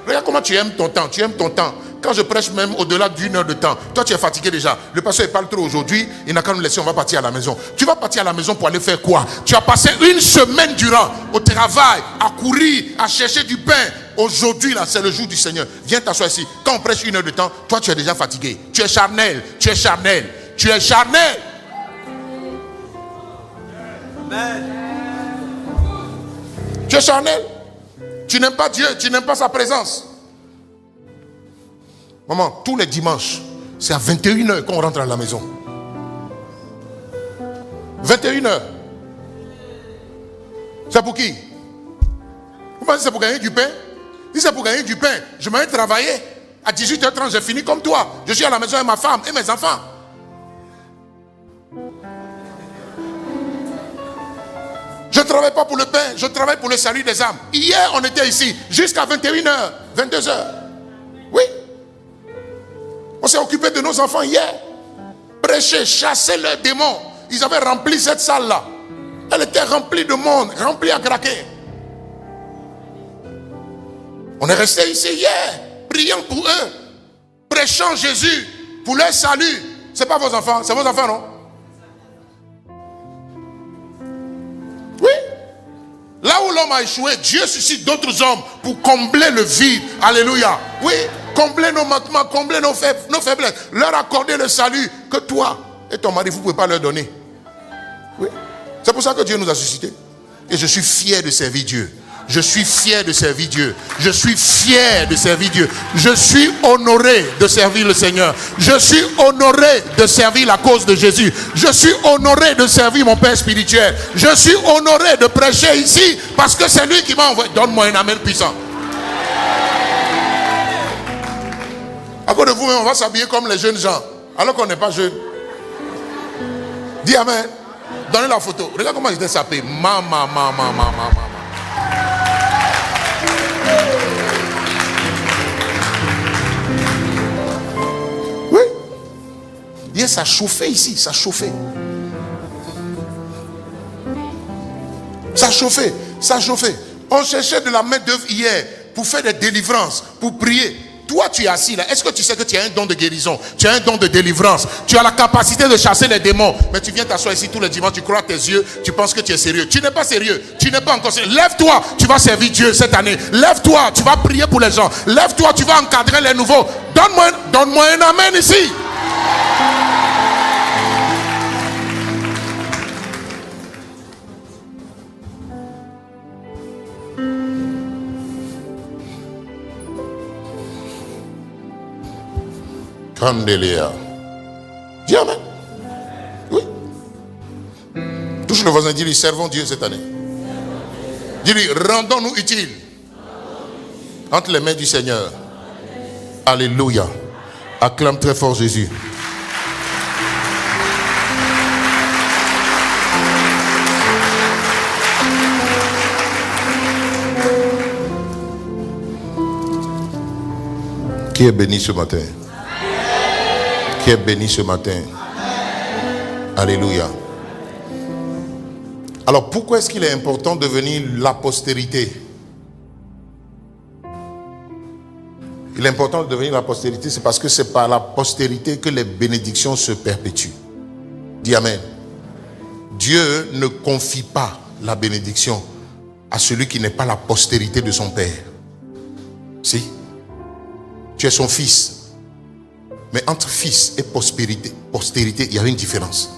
Regarde comment tu aimes ton temps. Tu aimes ton temps. Quand je prêche même au-delà d'1 heure de temps, toi tu es fatigué déjà. Le pasteur il parle trop aujourd'hui, il n'a qu'à nous laisser, on va partir à la maison. Tu vas partir à la maison pour aller faire quoi? Tu as passé une semaine durant au travail, à courir, à chercher du pain. Aujourd'hui là, c'est le jour du Seigneur. Viens t'asseoir ici. Quand on prêche 1 heure de temps, toi tu es déjà fatigué. Tu es charnel, tu es charnel, tu es charnel. Amen. Tu es charnel. Tu n'aimes pas Dieu, tu n'aimes pas sa présence. Maman, tous les dimanches, c'est à 21h qu'on rentre à la maison. 21h. C'est pour qui? Vous pensez que c'est pour gagner du pain? Si c'est pour gagner du pain, je m'en vais travailler. À 18h30, j'ai fini comme toi. Je suis à la maison avec ma femme et mes enfants. Je ne travaille pas pour le pain, je travaille pour le salut des âmes. Hier, on était ici jusqu'à 21h, 22h. Oui. On s'est occupé de nos enfants hier. Prêcher, chasser leurs démons. Ils avaient rempli cette salle-là. Elle était remplie de monde, remplie à craquer. On est resté ici hier, priant pour eux, prêchant Jésus pour leur salut. Ce n'est pas vos enfants, c'est vos enfants, non? Oui. Là où l'homme a échoué, Dieu suscite d'autres hommes pour combler le vide. Alléluia. Oui. Combler nos manquements, combler nos faiblesses, leur accorder le salut que toi et ton mari, vous ne pouvez pas leur donner. Oui. C'est pour ça que Dieu nous a suscités. Et je suis fier de servir Dieu. Je suis fier de servir Dieu. Je suis fier de servir Dieu. Je suis honoré de servir le Seigneur. Je suis honoré de servir la cause de Jésus. Je suis honoré de servir mon Père spirituel. Je suis honoré de prêcher ici parce que c'est lui qui m'a envoyé. Donne-moi un amen puissant. À cause de vous, on va s'habiller comme les jeunes gens, alors qu'on n'est pas jeunes. Dis amen. Donnez la photo. Regarde comment ils étaient sapés. Maman. Oui. Hier, ça chauffait ici, ça chauffait. Ça chauffait, ça chauffait. On cherchait de la main d'œuvre hier pour faire des délivrances, pour prier. Toi, tu es assis là. Est-ce que tu sais que tu as un don de guérison? Tu as un don de délivrance. Tu as la capacité de chasser les démons. Mais tu viens t'asseoir ici tous les dimanches, tu crois tes yeux, tu penses que tu es sérieux. Tu n'es pas sérieux. Tu n'es pas encore sérieux. Lève-toi, tu vas servir Dieu cette année. Lève-toi, tu vas prier pour les gens. Lève-toi, tu vas encadrer les nouveaux. Donne-moi un amen ici. Candelia. Dis amen. Oui. Touche le voisin, dis-lui, servons Dieu cette année. Dis-lui, rendons-nous utiles entre les mains du Seigneur. Alléluia. Acclame très fort Jésus. Qui est béni ce matin? Qui est béni ce matin? Alléluia. Alors pourquoi est-ce qu'il est important de devenir la postérité? Il est important de devenir la postérité, c'est parce que c'est par la postérité que les bénédictions se perpétuent. Dis amen. Dieu ne confie pas la bénédiction à celui qui n'est pas la postérité de son père. Si. Tu es son fils. Mais entre fils et postérité, il y avait une différence.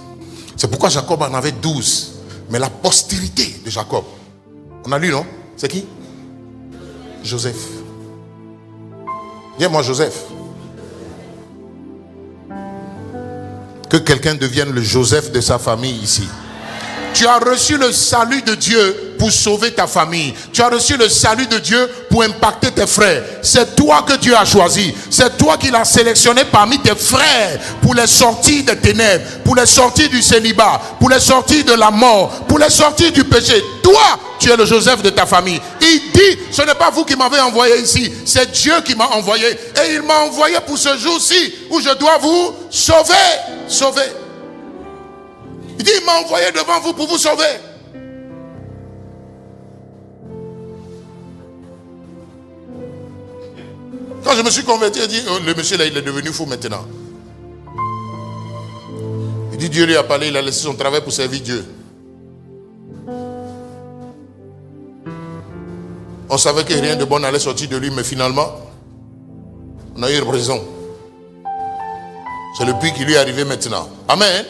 C'est pourquoi Jacob en avait 12. Mais la postérité de Jacob, on a lu, non? C'est qui? Joseph. Dis-moi Joseph. Que quelqu'un devienne le Joseph de sa famille ici. Tu as reçu le salut de Dieu pour sauver ta famille. Tu as reçu le salut de Dieu pour impacter tes frères. C'est toi que Dieu a choisi. C'est toi qui l'as sélectionné parmi tes frères pour les sortir des ténèbres, pour les sortir du célibat, pour les sortir de la mort, pour les sortir du péché. Toi, tu es le Joseph de ta famille. Il dit, ce n'est pas vous qui m'avez envoyé ici, c'est Dieu qui m'a envoyé. Et il m'a envoyé pour ce jour-ci où je dois vous sauver. Sauver. Il dit, il m'a envoyé devant vous pour vous sauver. Quand je me suis converti, il dit, oh, le monsieur là, il est devenu fou maintenant. Il dit, Dieu lui a parlé, il a laissé son travail pour servir Dieu. On savait que rien de bon n'allait sortir de lui, mais finalement, on a eu raison. C'est le puits qui lui est arrivé maintenant. Amen.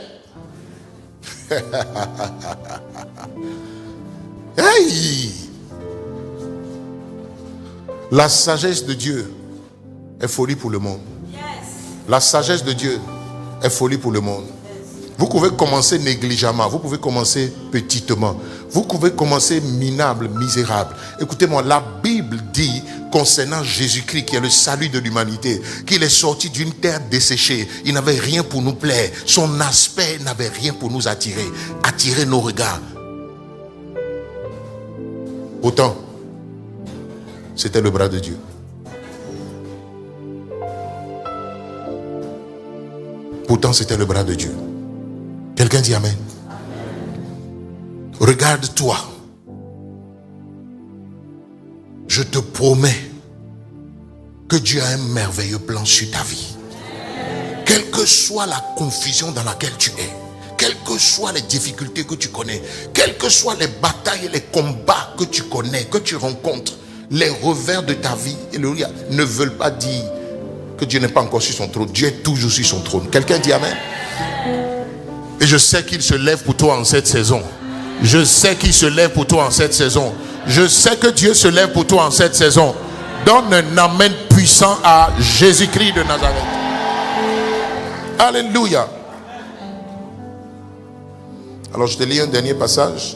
Hey! La sagesse de Dieu est folie pour le monde. La sagesse de Dieu est folie pour le monde. Vous pouvez commencer négligemment, vous pouvez commencer petitement, vous pouvez commencer minable, misérable. Écoutez-moi, la Bible dit concernant Jésus-Christ qui est le salut de l'humanité, qu'il est sorti d'une terre desséchée, il n'avait rien pour nous plaire, son aspect n'avait rien pour nous attirer nos regards. Pourtant, c'était le bras de Dieu. Pourtant, c'était le bras de Dieu. Quelqu'un dit amen. Regarde-toi. Je te promets que Dieu a un merveilleux plan sur ta vie. Quelle que soit la confusion dans laquelle tu es, quelles que soient les difficultés que tu connais, quelles que soient les batailles et les combats que tu connais, que tu rencontres, les revers de ta vie ne veulent pas dire que Dieu n'est pas encore sur son trône. Dieu est toujours sur son trône. Quelqu'un dit amen. Et je sais qu'il se lève pour toi en cette saison. Je sais qu'il se lève pour toi en cette saison. Je sais que Dieu se lève pour toi en cette saison. Donne un amen puissant à Jésus-Christ de Nazareth. Alléluia. Alors je te lis un dernier passage.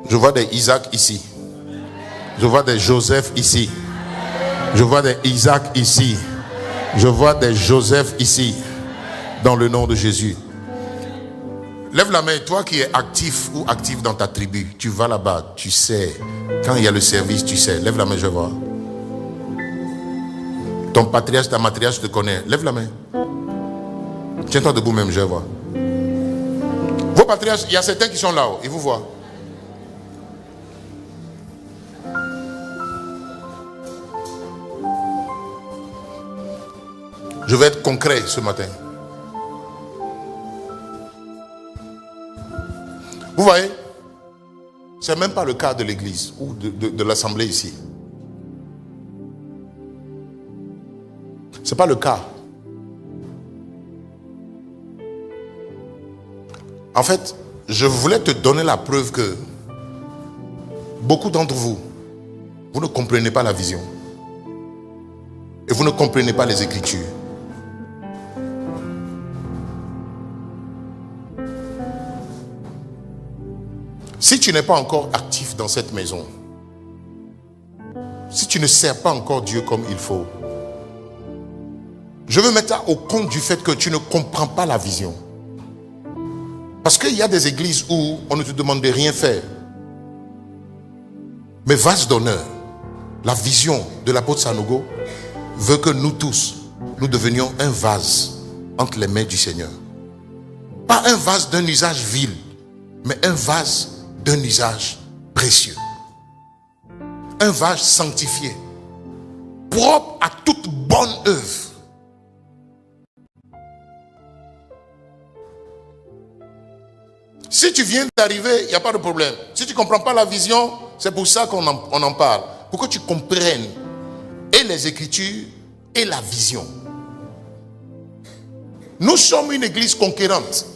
Je vois des Isaac ici. Je vois des Joseph ici. Je vois des Isaac ici. Je vois des Joseph ici. Dans le nom de Jésus. Lève la main, toi qui es actif ou active dans ta tribu. Tu vas là-bas, tu sais. Quand il y a le service, tu sais. Lève la main, je vois. Ton patriarche, ta matriarche te connaît. Lève la main. Tiens-toi debout même, je vois. Vos patriarches, il y a certains qui sont là-haut. Ils vous voient. Je vais être concret ce matin. Vous voyez, ce n'est même pas le cas de l'église ou de l'assemblée ici. Ce n'est pas le cas. En fait, je voulais te donner la preuve que beaucoup d'entre vous, vous ne comprenez pas la vision. Et vous ne comprenez pas les Écritures. Si tu n'es pas encore actif dans cette maison, si tu ne sers pas encore Dieu comme il faut, je veux mettre ça au compte du fait que tu ne comprends pas la vision. Parce qu'il y a des églises où on ne te demande de rien faire. Mais vase d'honneur, la vision de l'apôtre Sanogo veut que nous tous, nous devenions un vase entre les mains du Seigneur. Pas un vase d'un usage vil, mais un vase d'un usage précieux. Un vase sanctifié, propre à toute bonne œuvre. Si tu viens d'arriver, il n'y a pas de problème. Si tu ne comprends pas la vision, c'est pour ça qu'on en parle. Pour que tu comprennes et les Écritures et la vision. Nous sommes une église conquérante.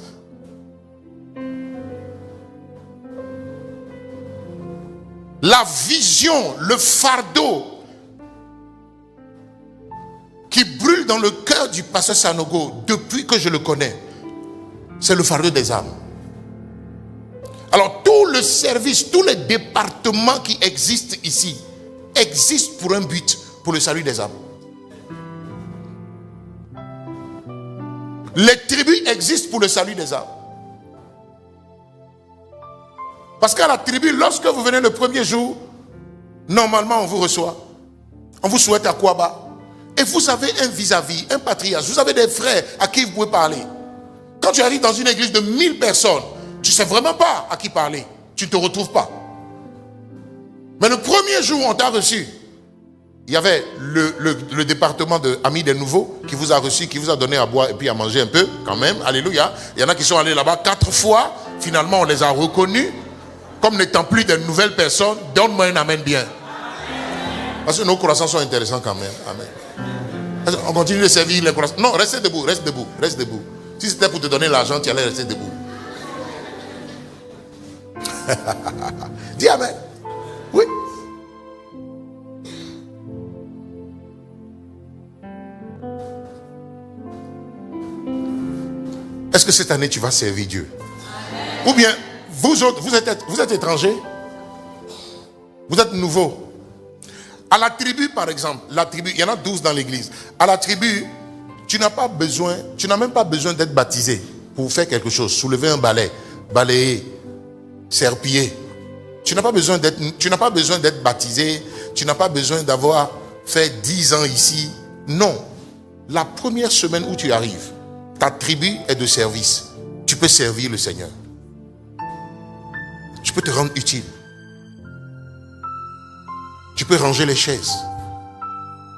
La vision, le fardeau qui brûle dans le cœur du pasteur Sanogo depuis que je le connais, c'est le fardeau des âmes. Alors tout le service, tous les départements qui existent ici, existent pour un but, pour le salut des âmes. Les tribus existent pour le salut des âmes. Parce qu'à la tribu, lorsque vous venez le premier jour, normalement on vous reçoit. On vous souhaite à quoi bas. Et vous avez un vis-à-vis, un patriarche. Vous avez des frères à qui vous pouvez parler. Quand tu arrives dans une église de 1000 personnes, tu ne sais vraiment pas à qui parler. Tu ne te retrouves pas. Mais le premier jour où on t'a reçu, il y avait le département de Amis des Nouveaux qui vous a reçu, qui vous a donné à boire et puis à manger un peu quand même. Alléluia. Il y en a qui sont allés là-bas 4 fois. Finalement, on les a reconnus comme n'étant plus de nouvelles personnes. Donne-moi un amen bien. Parce que nos croissants sont intéressants quand même. Amen. On continue de servir les croissants. Non, restez debout, reste debout, reste debout. Si c'était pour te donner l'argent, tu allais rester debout. Dis amen. Oui. Est-ce que cette année tu vas servir Dieu? Amen. Ou bien vous autres, vous êtes étrangers, vous êtes nouveaux. À la tribu par exemple, la tribu, il y en a 12 dans l'église. À la tribu, tu n'as même pas besoin d'être baptisé pour faire quelque chose, soulever un balai, balayer, serpiller. Tu n'as pas besoin d'être baptisé, tu n'as pas besoin d'avoir fait 10 ans ici. Non. La première semaine où tu arrives, ta tribu est de service. Tu peux servir le Seigneur. Tu peux te rendre utile. Tu peux ranger les chaises.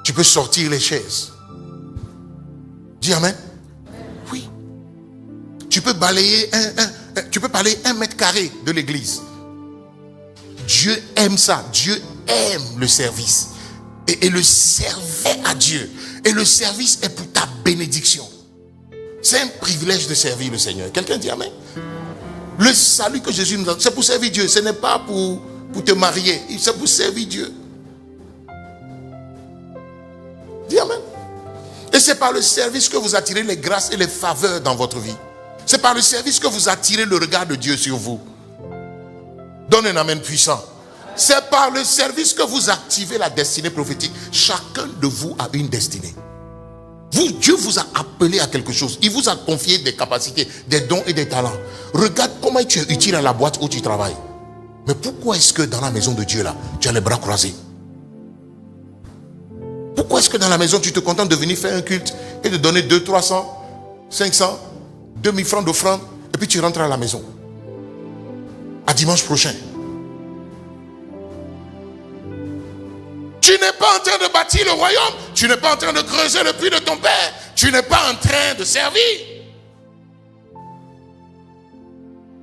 Tu peux sortir les chaises. Dis amen. Oui. Tu peux balayer tu peux balayer 1 mètre carré de l'église. Dieu aime ça. Dieu aime le service. Et le servir à Dieu. Et le service est pour ta bénédiction. C'est un privilège de servir le Seigneur. Quelqu'un dit amen. Le salut que Jésus nous donne, c'est pour servir Dieu. Ce n'est pas pour te marier. C'est pour servir Dieu. Dis amen. Et c'est par le service que vous attirez les grâces et les faveurs dans votre vie. C'est par le service que vous attirez le regard de Dieu sur vous. Donne un amen puissant. C'est par le service que vous activez la destinée prophétique. Chacun de vous a une destinée. Dieu vous a appelé à quelque chose. Il vous a confié des capacités, des dons et des talents. Regarde comment tu es utile à la boîte où tu travailles. Mais pourquoi est-ce que dans la maison de Dieu là, tu as les bras croisés? Pourquoi est-ce que dans la maison tu te contentes de venir faire un culte et de donner 200, 300, 500, 2000 francs d'offrande et puis tu rentres à la maison? À dimanche prochain. Tu n'es pas en train de bâtir le royaume. Tu n'es pas en train de creuser le puits de ton père. tu n'es pas en train de servir.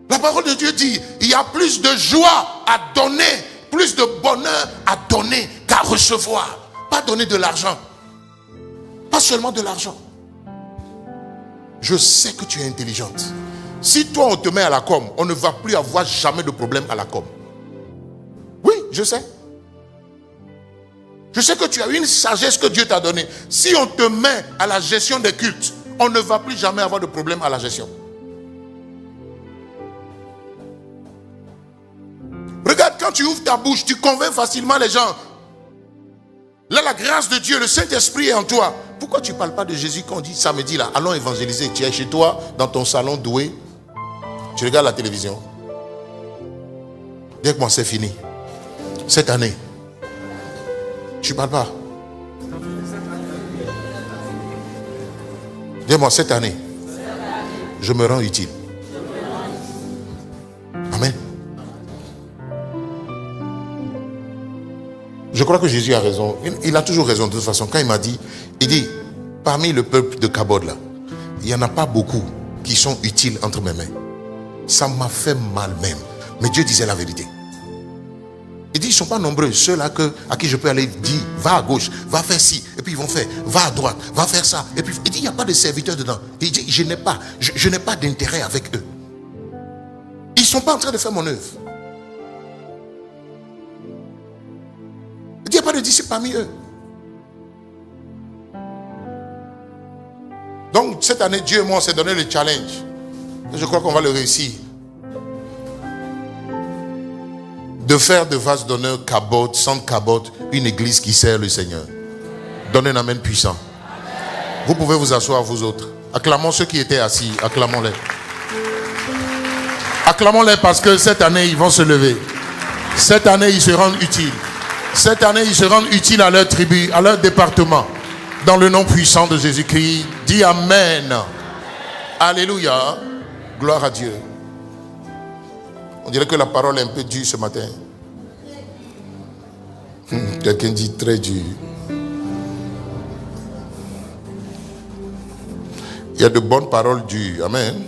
La parole de Dieu dit, il y a plus de joie à donner, plus de bonheur à donner qu'à recevoir. Pas donner de l'argent. Pas seulement de l'argent. Je sais que tu es intelligente. Si toi on te met à la com, on ne va plus avoir jamais de problème à la com. Oui, je sais. Je sais que tu as une sagesse que Dieu t'a donnée. Si on te met à la gestion des cultes, on ne va plus jamais avoir de problème à la gestion. Regarde, quand tu ouvres ta bouche, tu convaincs facilement les gens. Là, la grâce de Dieu, le Saint-Esprit est en toi. Pourquoi tu ne parles pas de Jésus quand on dit samedi là, allons évangéliser? Tu es chez toi, dans ton salon doué. Tu regardes la télévision. Dis que moi, c'est fini. Cette année, tu ne parles pas. Dis-moi, cette année, je me rends utile. Amen. Je crois que Jésus a raison. Il a toujours raison de toute façon. Quand il m'a dit, il dit, parmi le peuple de Kabod là, il n'y en a pas beaucoup qui sont utiles entre mes mains. Ça m'a fait mal même. Mais Dieu disait la vérité. Il dit, ils ne sont pas nombreux, ceux-là à qui je peux aller dire, va à gauche, va faire ci, et puis ils vont faire, va à droite, va faire ça. Et puis il dit, il n'y a pas de serviteurs dedans. Il dit, je n'ai pas d'intérêt avec eux. Ils ne sont pas en train de faire mon œuvre. Il n'y a pas de disciples parmi eux. Donc cette année, Dieu et moi, on s'est donné le challenge. Je crois qu'on va le réussir. De faire de vase d'honneur Kabod, centre Kabod, une église qui sert le Seigneur. Donnez un amen puissant. Amen. Vous pouvez vous asseoir vous autres. Acclamons ceux qui étaient assis. Acclamons-les. Acclamons-les parce que cette année, ils vont se lever. Cette année, ils se rendent utiles. Cette année, ils se rendent utiles à leur tribu, à leur département. Dans le nom puissant de Jésus-Christ, dis Amen. Amen. Alléluia. Gloire à Dieu. On dirait que la parole est un peu dure ce matin. Quelqu'un dit très dur. Il y a de bonnes paroles dures. Amen.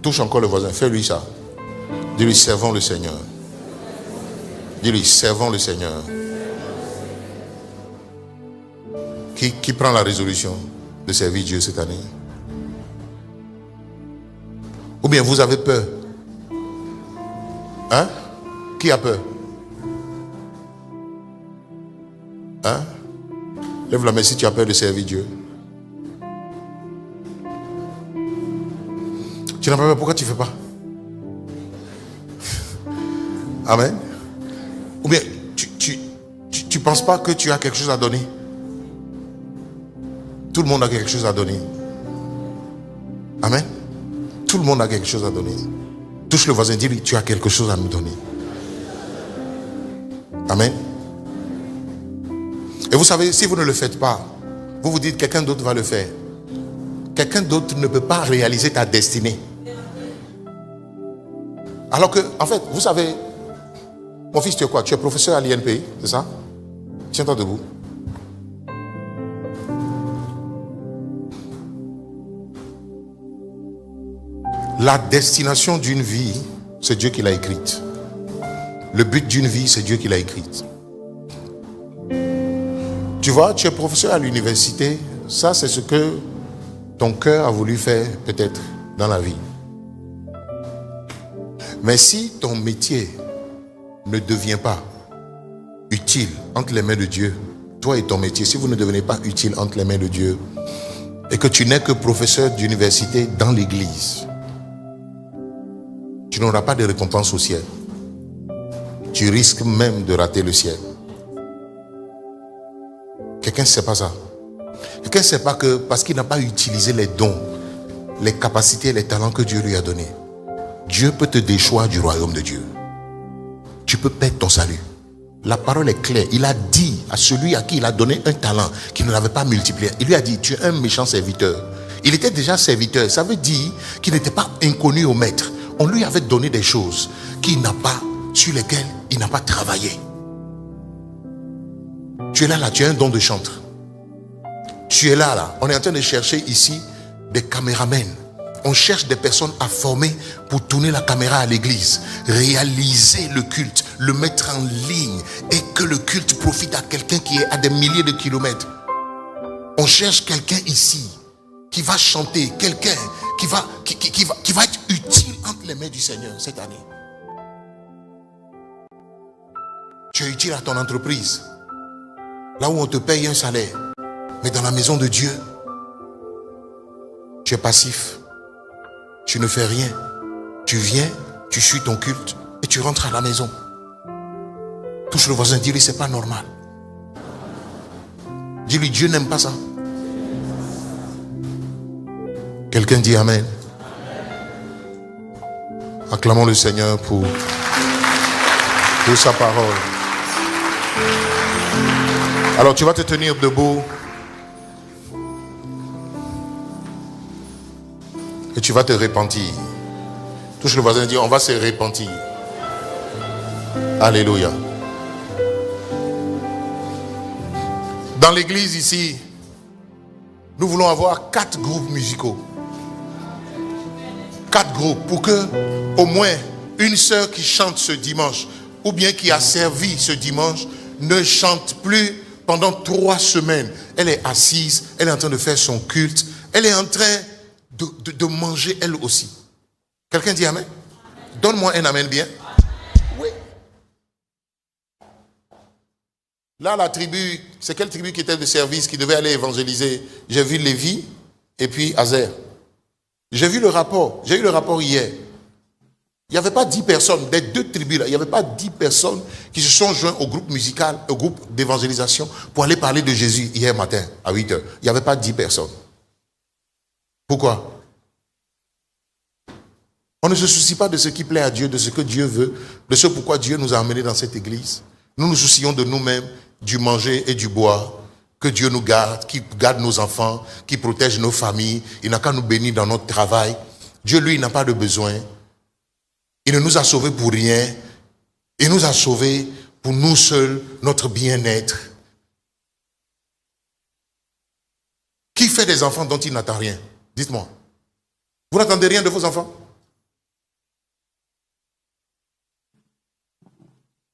Touche encore le voisin. Fais-lui ça. Dis-lui, servons le Seigneur. Dis-lui, servons le Seigneur. Qui prend la résolution de servir Dieu cette année? Ou bien vous avez peur? Hein? Qui a peur? Hein? Lève la main si tu as peur de servir Dieu. Tu n'as pas peur, pourquoi tu ne fais pas? Amen. Ou bien tu ne penses pas que tu as quelque chose à donner? Tout le monde a quelque chose à donner. Amen. Tout le monde a quelque chose à donner. Touche le voisin, dis-lui, tu as quelque chose à me donner. Amen. Et vous savez, si vous ne le faites pas, vous vous dites quelqu'un d'autre va le faire. Quelqu'un d'autre ne peut pas réaliser ta destinée. Alors que, en fait, vous savez, mon fils, tu es quoi? Tu es professeur à l'INPI, c'est ça? Tiens-toi debout. La destination d'une vie, c'est Dieu qui l'a écrite. Le but d'une vie, c'est Dieu qui l'a écrite. Tu vois, tu es professeur à l'université, ça c'est ce que ton cœur a voulu faire peut-être dans la vie. Mais si ton métier ne devient pas utile entre les mains de Dieu, toi et ton métier, si vous ne devenez pas utile entre les mains de Dieu, et que tu n'es que professeur d'université dans l'église, tu n'auras pas de récompense au ciel. Tu risques même de rater le ciel. Quelqu'un ne sait pas ça. Quelqu'un ne sait pas que parce qu'il n'a pas utilisé les dons, les capacités, les talents que Dieu lui a donnés, Dieu peut te déchoir du royaume de Dieu. Tu peux perdre ton salut. La parole est claire. Il a dit à celui à qui il a donné un talent, qui ne l'avait pas multiplié. Il lui a dit, tu es un méchant serviteur. Il était déjà serviteur. Ça veut dire qu'il n'était pas inconnu au maître. On lui avait donné des choses sur lesquelles il n'a pas travaillé. Tu es là, tu as un don de chantre. tu es là. On est en train de chercher ici des caméramens. On cherche des personnes à former pour tourner la caméra à l'église, réaliser le culte, le mettre en ligne et que le culte profite à quelqu'un qui est à des milliers de kilomètres. On cherche quelqu'un ici qui va chanter, quelqu'un qui va être utile entre les mains du Seigneur cette année. Tu es utile à ton entreprise, là où on te paye un salaire, mais dans la maison de Dieu, tu es passif. Tu ne fais rien. Tu viens, tu suis ton culte et tu rentres à la maison. Touche le voisin, dis-lui, c'est pas normal. Dis-lui, Dieu n'aime pas ça. Quelqu'un dit Amen. Acclamons le Seigneur pour sa parole. Alors tu vas te tenir debout. Et tu vas te repentir. Touche le voisin et dis, on va se repentir. Alléluia. Dans l'église ici, nous voulons avoir 4 groupes musicaux. 4 groupes pour que au moins une sœur qui chante ce dimanche ou bien qui a servi ce dimanche ne chante plus pendant 3 semaines. Elle est assise, elle est en train de faire son culte, elle est en train de manger elle aussi. Quelqu'un dit Amen? Donne-moi un Amen bien. Oui. Là, la tribu, c'est quelle tribu qui était de service, qui devait aller évangéliser? J'ai vu Lévi et puis Azer. J'ai vu le rapport. J'ai eu le rapport hier. Il n'y avait pas 10 personnes, des 2 tribus là, il n'y avait pas 10 personnes qui se sont joints au groupe musical, au groupe d'évangélisation pour aller parler de Jésus hier matin à 8h. Il n'y avait pas 10 personnes. Pourquoi? On ne se soucie pas de ce qui plaît à Dieu, de ce que Dieu veut, de ce pourquoi Dieu nous a amenés dans cette église. Nous nous soucions de nous-mêmes, du manger et du boire. Que Dieu nous garde, qui garde nos enfants, qui protège nos familles. Il n'a qu'à nous bénir dans notre travail. Dieu, lui, n'a pas de besoin. Il ne nous a sauvés pour rien. Il nous a sauvés pour nous seuls, notre bien-être. Qui fait des enfants dont il n'attend rien? Dites-moi. Vous n'attendez rien de vos enfants?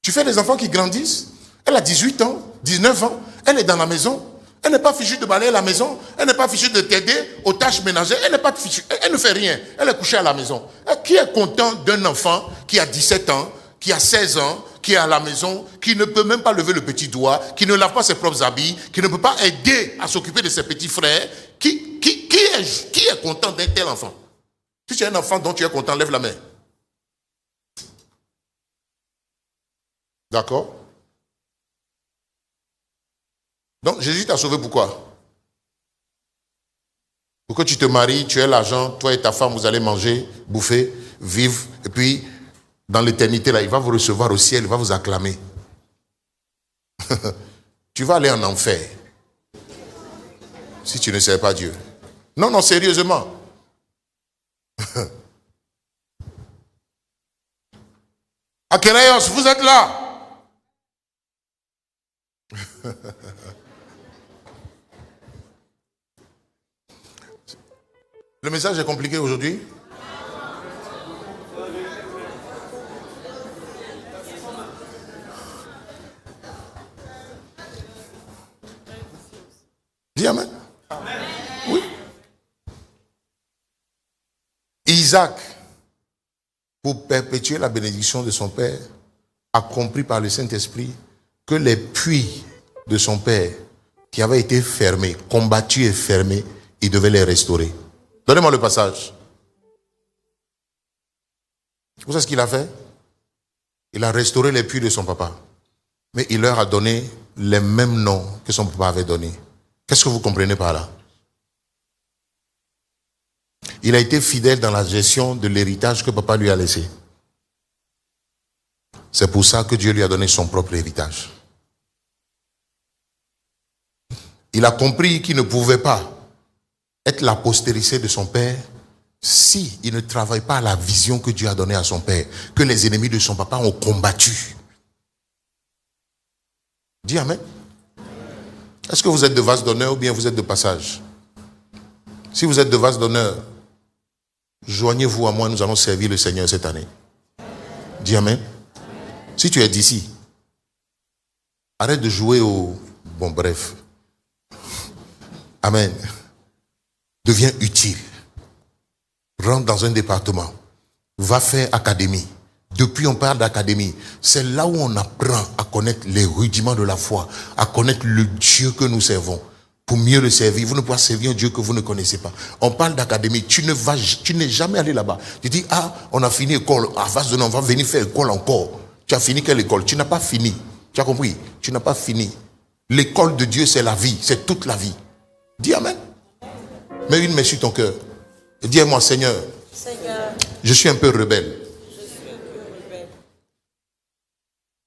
Tu fais des enfants qui grandissent. Elle a 18 ans, 19 ans. Elle est dans la maison. Elle n'est pas fichue de balayer la maison. Elle n'est pas fichue de t'aider aux tâches ménagères. Elle n'est pas fichue. Elle ne fait rien. Elle est couchée à la maison. Qui est content d'un enfant qui a 17 ans, qui a 16 ans, qui est à la maison, qui ne peut même pas lever le petit doigt, qui ne lave pas ses propres habits, qui ne peut pas aider à s'occuper de ses petits frères? Qui est content d'un tel enfant? Si tu es un enfant dont tu es content, lève la main. D'accord? Donc Jésus t'a sauvé pourquoi? Pour que tu te maries, tu aies l'argent, toi et ta femme, vous allez manger, bouffer, vivre, et puis dans l'éternité, là, il va vous recevoir au ciel, il va vous acclamer. Tu vas aller en enfer si tu ne sais pas Dieu. Non, non, sérieusement. Akéréos, vous êtes là? Le message est compliqué aujourd'hui. Dis Amen. Oui. Isaac, pour perpétuer la bénédiction de son père, a compris par le Saint-Esprit que les puits de son père, qui avaient été fermés, combattus et fermés, il devait les restaurer. Donnez-moi le passage. Vous savez ce qu'il a fait? Il a restauré les puits de son papa. Mais il leur a donné les mêmes noms que son papa avait donnés. Qu'est-ce que vous comprenez par là? Il a été fidèle dans la gestion de l'héritage que papa lui a laissé. C'est pour ça que Dieu lui a donné son propre héritage. Il a compris qu'il ne pouvait pas être la postérité de son père si il ne travaille pas à la vision que Dieu a donnée à son père, que les ennemis de son papa ont combattu. Dis Amen. Est-ce que vous êtes de vase d'honneur ou bien vous êtes de passage? Si vous êtes de vase d'honneur, joignez-vous à moi, nous allons servir le Seigneur cette année. Dis Amen. Si tu es d'ici, arrête de jouer au... Bon, bref. Amen. Deviens utile. Rentre dans un département. Va faire académie. Depuis, on parle d'académie. C'est là où on apprend à connaître les rudiments de la foi, à connaître le Dieu que nous servons. Pour mieux le servir, vous ne pouvez servir un Dieu que vous ne connaissez pas. On parle d'académie, tu n'es jamais allé là-bas. Tu dis, on a fini l'école, on va venir faire l'école encore. Tu as fini quelle école? Tu n'as pas fini. Tu as compris? Tu n'as pas fini. L'école de Dieu, c'est la vie, c'est toute la vie. Dis Amen. Mets une main sur ton cœur. Et dis-moi, Seigneur, je suis un peu rebelle.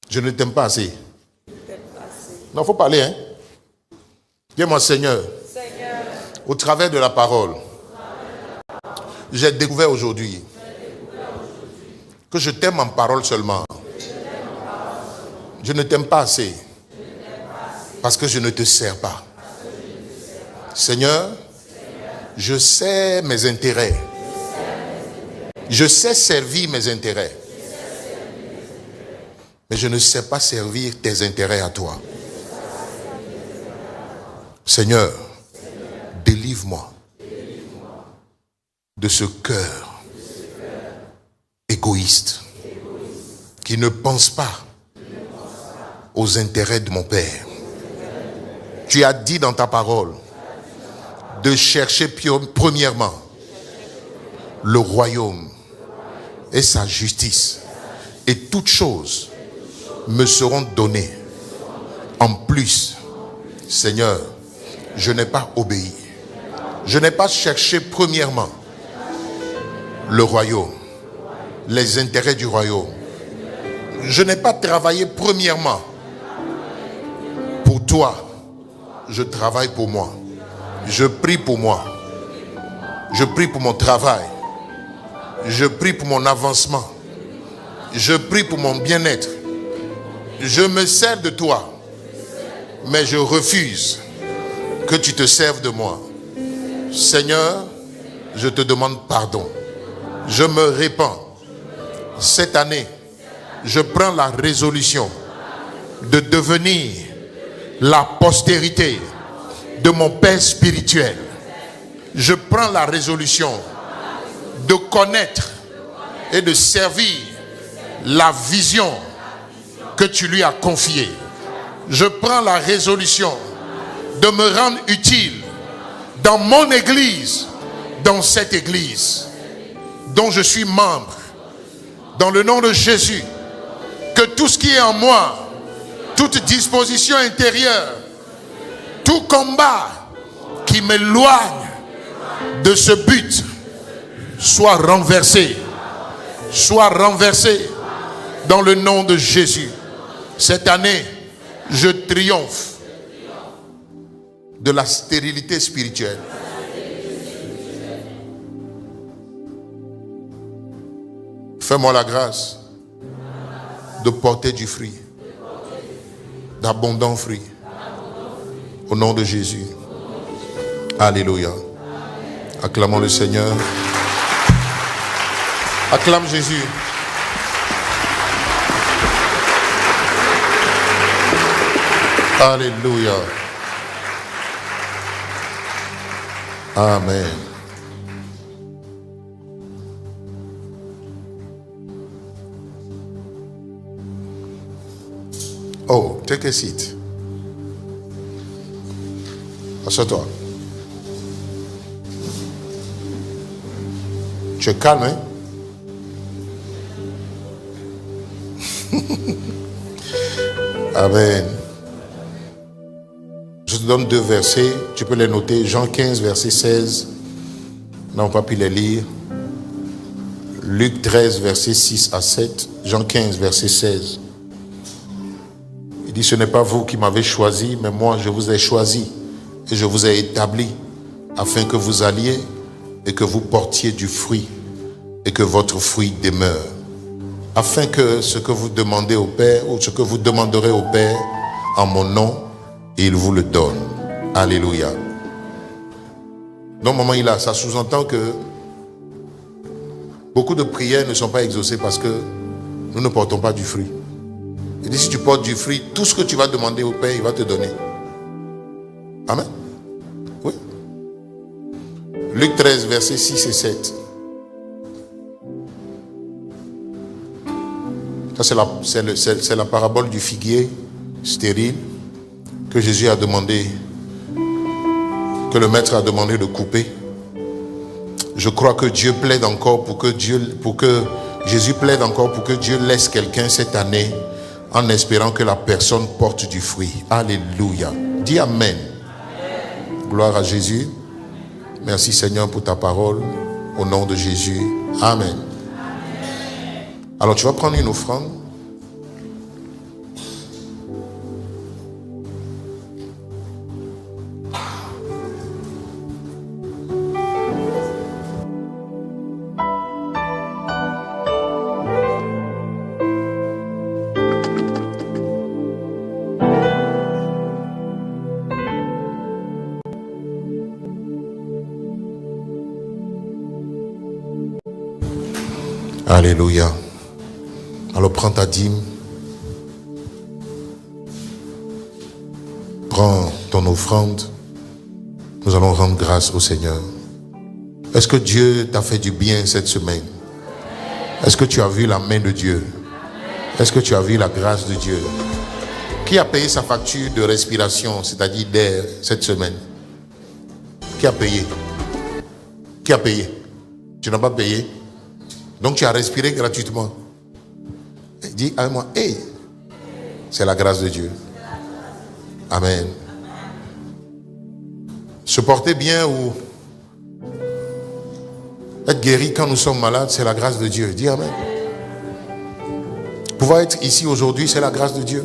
Je ne t'aime pas assez. Non, il faut parler, hein. Dis-moi, Seigneur, au travers de la parole, j'ai découvert aujourd'hui que je t'aime en parole seulement. Je ne t'aime pas assez parce que je ne te sers pas. Seigneur, je sais mes intérêts. Je sais servir mes intérêts. Mais je ne sais pas servir tes intérêts à toi. Seigneur, délivre-moi de ce cœur égoïste qui ne pense pas aux intérêts de mon Père. Tu as dit dans ta parole de chercher premièrement le royaume et sa justice, et toutes choses me seront données en plus. Seigneur, je n'ai pas obéi. Je n'ai pas cherché premièrement le royaume, les intérêts du royaume. Je n'ai pas travaillé premièrement pour toi. Je travaille pour moi. Je prie pour moi. Je prie pour mon travail. Je prie pour mon avancement. Je prie pour mon bien-être. Je me sers de toi, mais je refuse que tu te serves de moi. Seigneur, je te demande pardon. Je me répands. Cette année, je prends la résolution de devenir la postérité de mon Père spirituel. Je prends la résolution de connaître et de servir la vision que tu lui as confiée. Je prends la résolution de me rendre utile dans mon église, dans cette église dont je suis membre. Dans le nom de Jésus, que tout ce qui est en moi, toute disposition intérieure, tout combat qui m'éloigne de ce but soit renversé. Soit renversé dans le nom de Jésus. Cette année, je triomphe de la stérilité spirituelle. Fais-moi la grâce de porter du fruit, d'abondants fruits. Au nom de Jésus. Alléluia. Acclamons le Seigneur. Acclame Jésus. Alléluia. Amen. Oh, take a seat. Assois-toi. Tu es calme, hein? Amen. Je te donne 2 versets, tu peux les noter. Jean 15, verset 16. On n'a pas pu les lire. Luc 13, verset 6 à 7. Jean 15, verset 16. Il dit, ce n'est pas vous qui m'avez choisi, mais moi je vous ai choisi et je vous ai établi afin que vous alliez et que vous portiez du fruit et que votre fruit demeure. Afin que ce que vous demandez au Père ou ce que vous demanderez au Père en mon nom, il vous le donne. Alléluia. Donc, maman, ça sous-entend que beaucoup de prières ne sont pas exaucées parce que nous ne portons pas du fruit. Il dit, si tu portes du fruit, tout ce que tu vas demander au Père, il va te donner. Amen. Oui. Luc 13, versets 6 et 7. Ça, c'est la parabole du figuier stérile que Jésus a demandé, que le maître a demandé de couper. Je crois que Dieu plaide encore pour que Jésus plaide encore pour que Dieu laisse quelqu'un cette année en espérant que la personne porte du fruit. Alléluia. Dis Amen. Gloire à Jésus. Merci Seigneur pour ta parole. Au nom de Jésus. Amen. Alors tu vas prendre une offrande. Alléluia. Alors prends ta dîme. Prends ton offrande. Nous allons rendre grâce au Seigneur. Est-ce que Dieu t'a fait du bien cette semaine? Est-ce que tu as vu la main de Dieu? Est-ce que tu as vu la grâce de Dieu? Qui a payé sa facture de respiration, c'est-à-dire d'air, cette semaine? Qui a payé? Qui a payé? Tu n'as pas payé? Donc tu as respiré gratuitement. Dis à moi, hey, c'est la grâce de Dieu. Amen. Se porter bien ou être guéri quand nous sommes malades, c'est la grâce de Dieu. Dis Amen. Pouvoir être ici aujourd'hui, c'est la grâce de Dieu.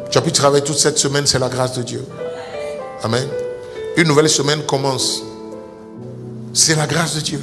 Tu as pu travailler toute cette semaine, c'est la grâce de Dieu. Amen. Une nouvelle semaine commence. C'est la grâce de Dieu.